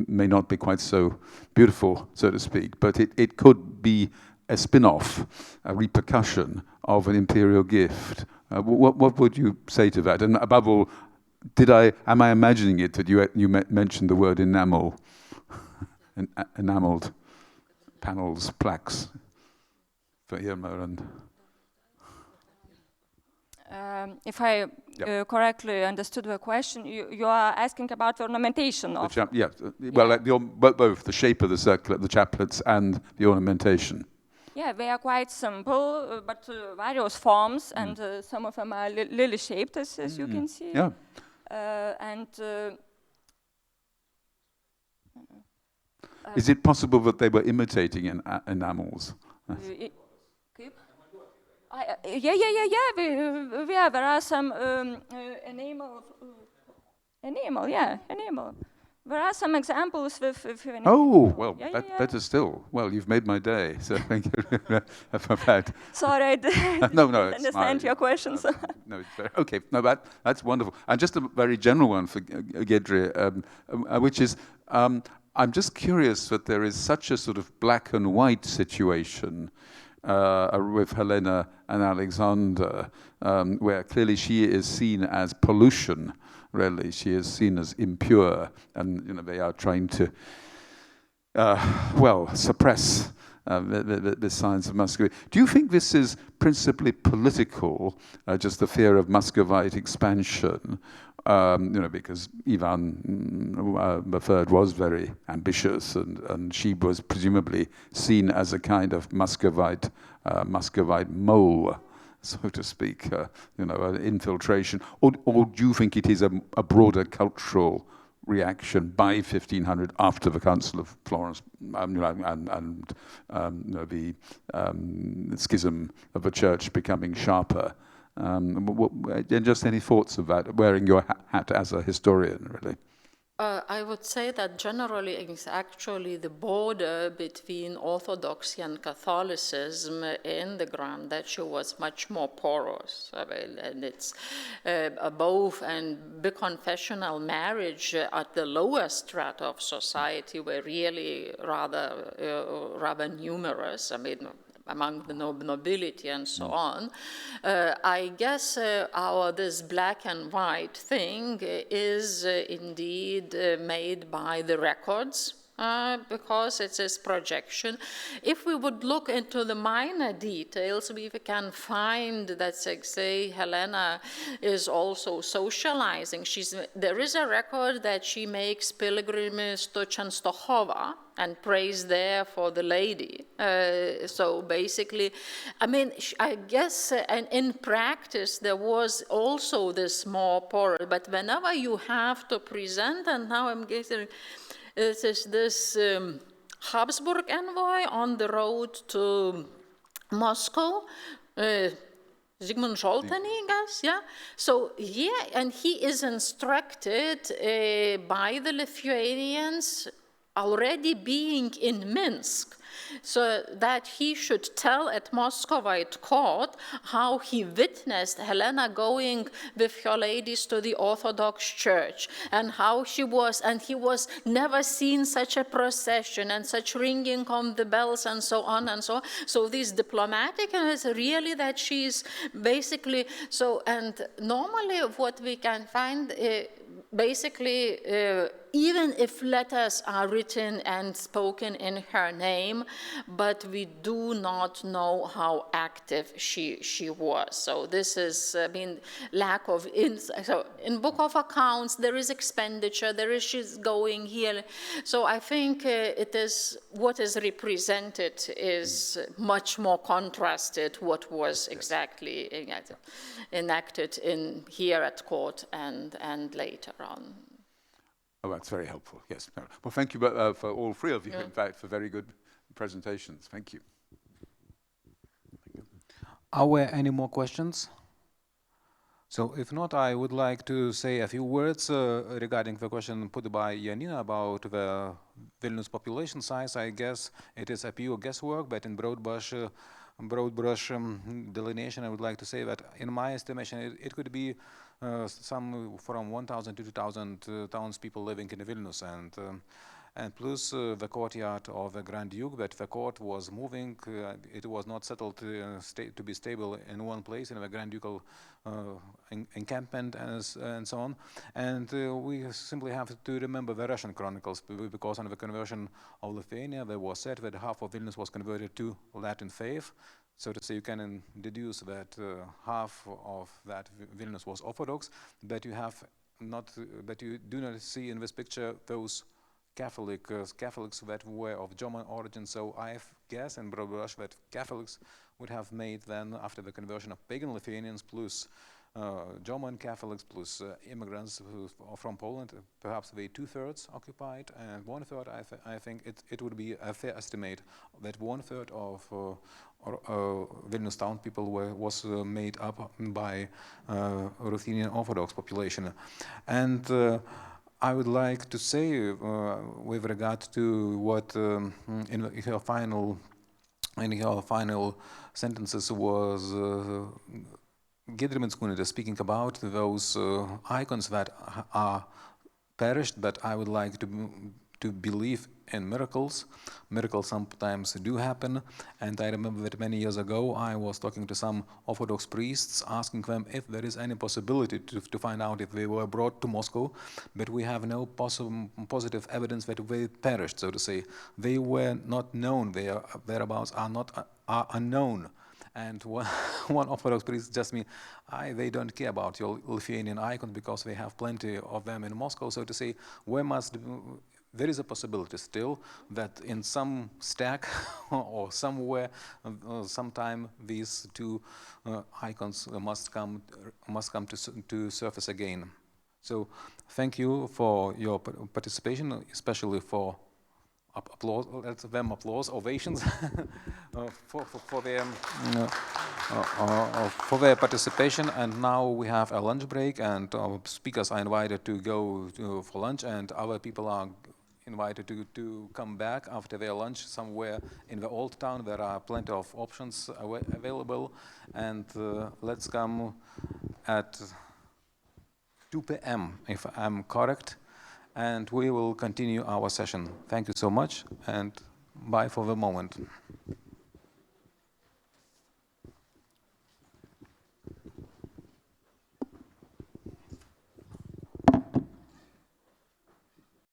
may not be quite so beautiful, so to speak, but it could be a spin-off, a repercussion of an imperial gift. What would you say to that? And above all, am I imagining it that you mentioned the word enamel, enameled panels, plaques for Irma and? If I correctly understood the question, you are asking about the ornamentation of. Well, both the shape of the circlet, the chaplets, and the ornamentation. Yeah, they are quite simple, but various forms, and some of them are lily-shaped, as you can see. Yeah. Is it possible that they were imitating enamels? Yeah. There are some enamel. There are some examples with enamel. Oh, well, better still. Well, you've made my day, so thank you for that. Sorry, I didn't understand your questions. No, it's very, okay. No, that's wonderful. And just a very general one for Giedrė, which is, I'm just curious that there is such a sort of black and white situation with Helena and Alexander, where clearly she is seen as pollution. Really, she is seen as impure, and they are trying to, suppress the signs of Muscovite. Do you think this is principally political, just the fear of Muscovite expansion? Because Ivan III was very ambitious, and she was presumably seen as a kind of Muscovite mole, so to speak, an infiltration, or do you think it is a broader cultural reaction by 1500 after the Council of Florence and the schism of the Church becoming sharper? And just any thoughts of that, wearing your hat as a historian, really? I would say that generally it's actually the border between Orthodoxy and Catholicism in the Grand Duchy was much more porous. And it's both, and biconfessional marriage at the lower strata of society were really rather numerous. Among the nobility and so on. I guess this black and white thing is indeed made by the records, because it's this projection. If we would look into the minor details, we can find that, say, Helena is also socializing. There is a record that she makes pilgrimage to Częstochowa and prays there for the lady. So basically, I guess, and in practice, there was also this more porous, but whenever you have to present, and now I'm guessing, this Habsburg envoy on the road to Moscow, Zygmunt Žoltanigas, yeah. So yeah, and he is instructed by the Lithuanians already being in Minsk, so that he should tell at Muscovite court how he witnessed Helena going with her ladies to the Orthodox Church, and how she was, and he was never seen such a procession and such ringing on the bells and so on and so on. So this diplomatic is really that she's basically, so, and normally what we can find, basically, even if letters are written and spoken in her name, but we do not know how active she was. So this is, I mean, lack of insight. So in Book of Accounts, there is expenditure, there is she's going here. So I think it is, what is represented is much more contrasted what was exactly enacted in here at court and later on. Oh, that's very helpful, yes. Well, thank you for all three of you, in fact, for very good presentations. Thank you. Are there any more questions? So if not, I would like to say a few words regarding the question put by Janina about the Vilnius population size. I guess it is a pure guesswork, but in broad brush delineation, I would like to say that in my estimation, it could be some from 1,000 to 2,000 townspeople living in Vilnius, and plus the courtyard of the Grand Duke, that the court was moving. It was not settled to be stable in one place in the Grand Ducal encampment and so on. And we simply have to remember the Russian chronicles, because on the conversion of Lithuania, there was said that half of Vilnius was converted to Latin faith. So to say, you can deduce that half of that Vilnius was Orthodox, but you have not, but you do not see in this picture those Catholics that were of German origin. So I guess in broad brush that Catholics would have made then, after the conversion of pagan Lithuanians plus German Catholics plus immigrants from Poland, perhaps they 2/3 occupied, and 1/3, I think it would be a fair estimate that 1/3 of Vilnius town people was made up by Ruthenian Orthodox population. And I would like to say, with regard to what in her final sentences was Giedrė Mickūnaitė speaking about those icons that are perished, but I would like to believe in miracles. Miracles sometimes do happen, and I remember that many years ago I was talking to some Orthodox priests, asking them if there is any possibility to find out if they were brought to Moscow, but we have no positive evidence that they perished, so to say. They were not known, their whereabouts are unknown. And one Orthodox priest just me, they don't care about your Lithuanian icon because they have plenty of them in Moscow, so to say. There is a possibility still that in some stack or somewhere, sometime these two icons must come to surface again. So thank you for your participation, especially for applause. Let's give them applause, ovations for their participation. And now we have a lunch break, and our speakers are invited to go for lunch, and other people are invited to come back after their lunch somewhere in the old town. There are plenty of options available, and let's come at 2 p.m. if I'm correct, and we will continue our session. Thank you so much, and bye for the moment.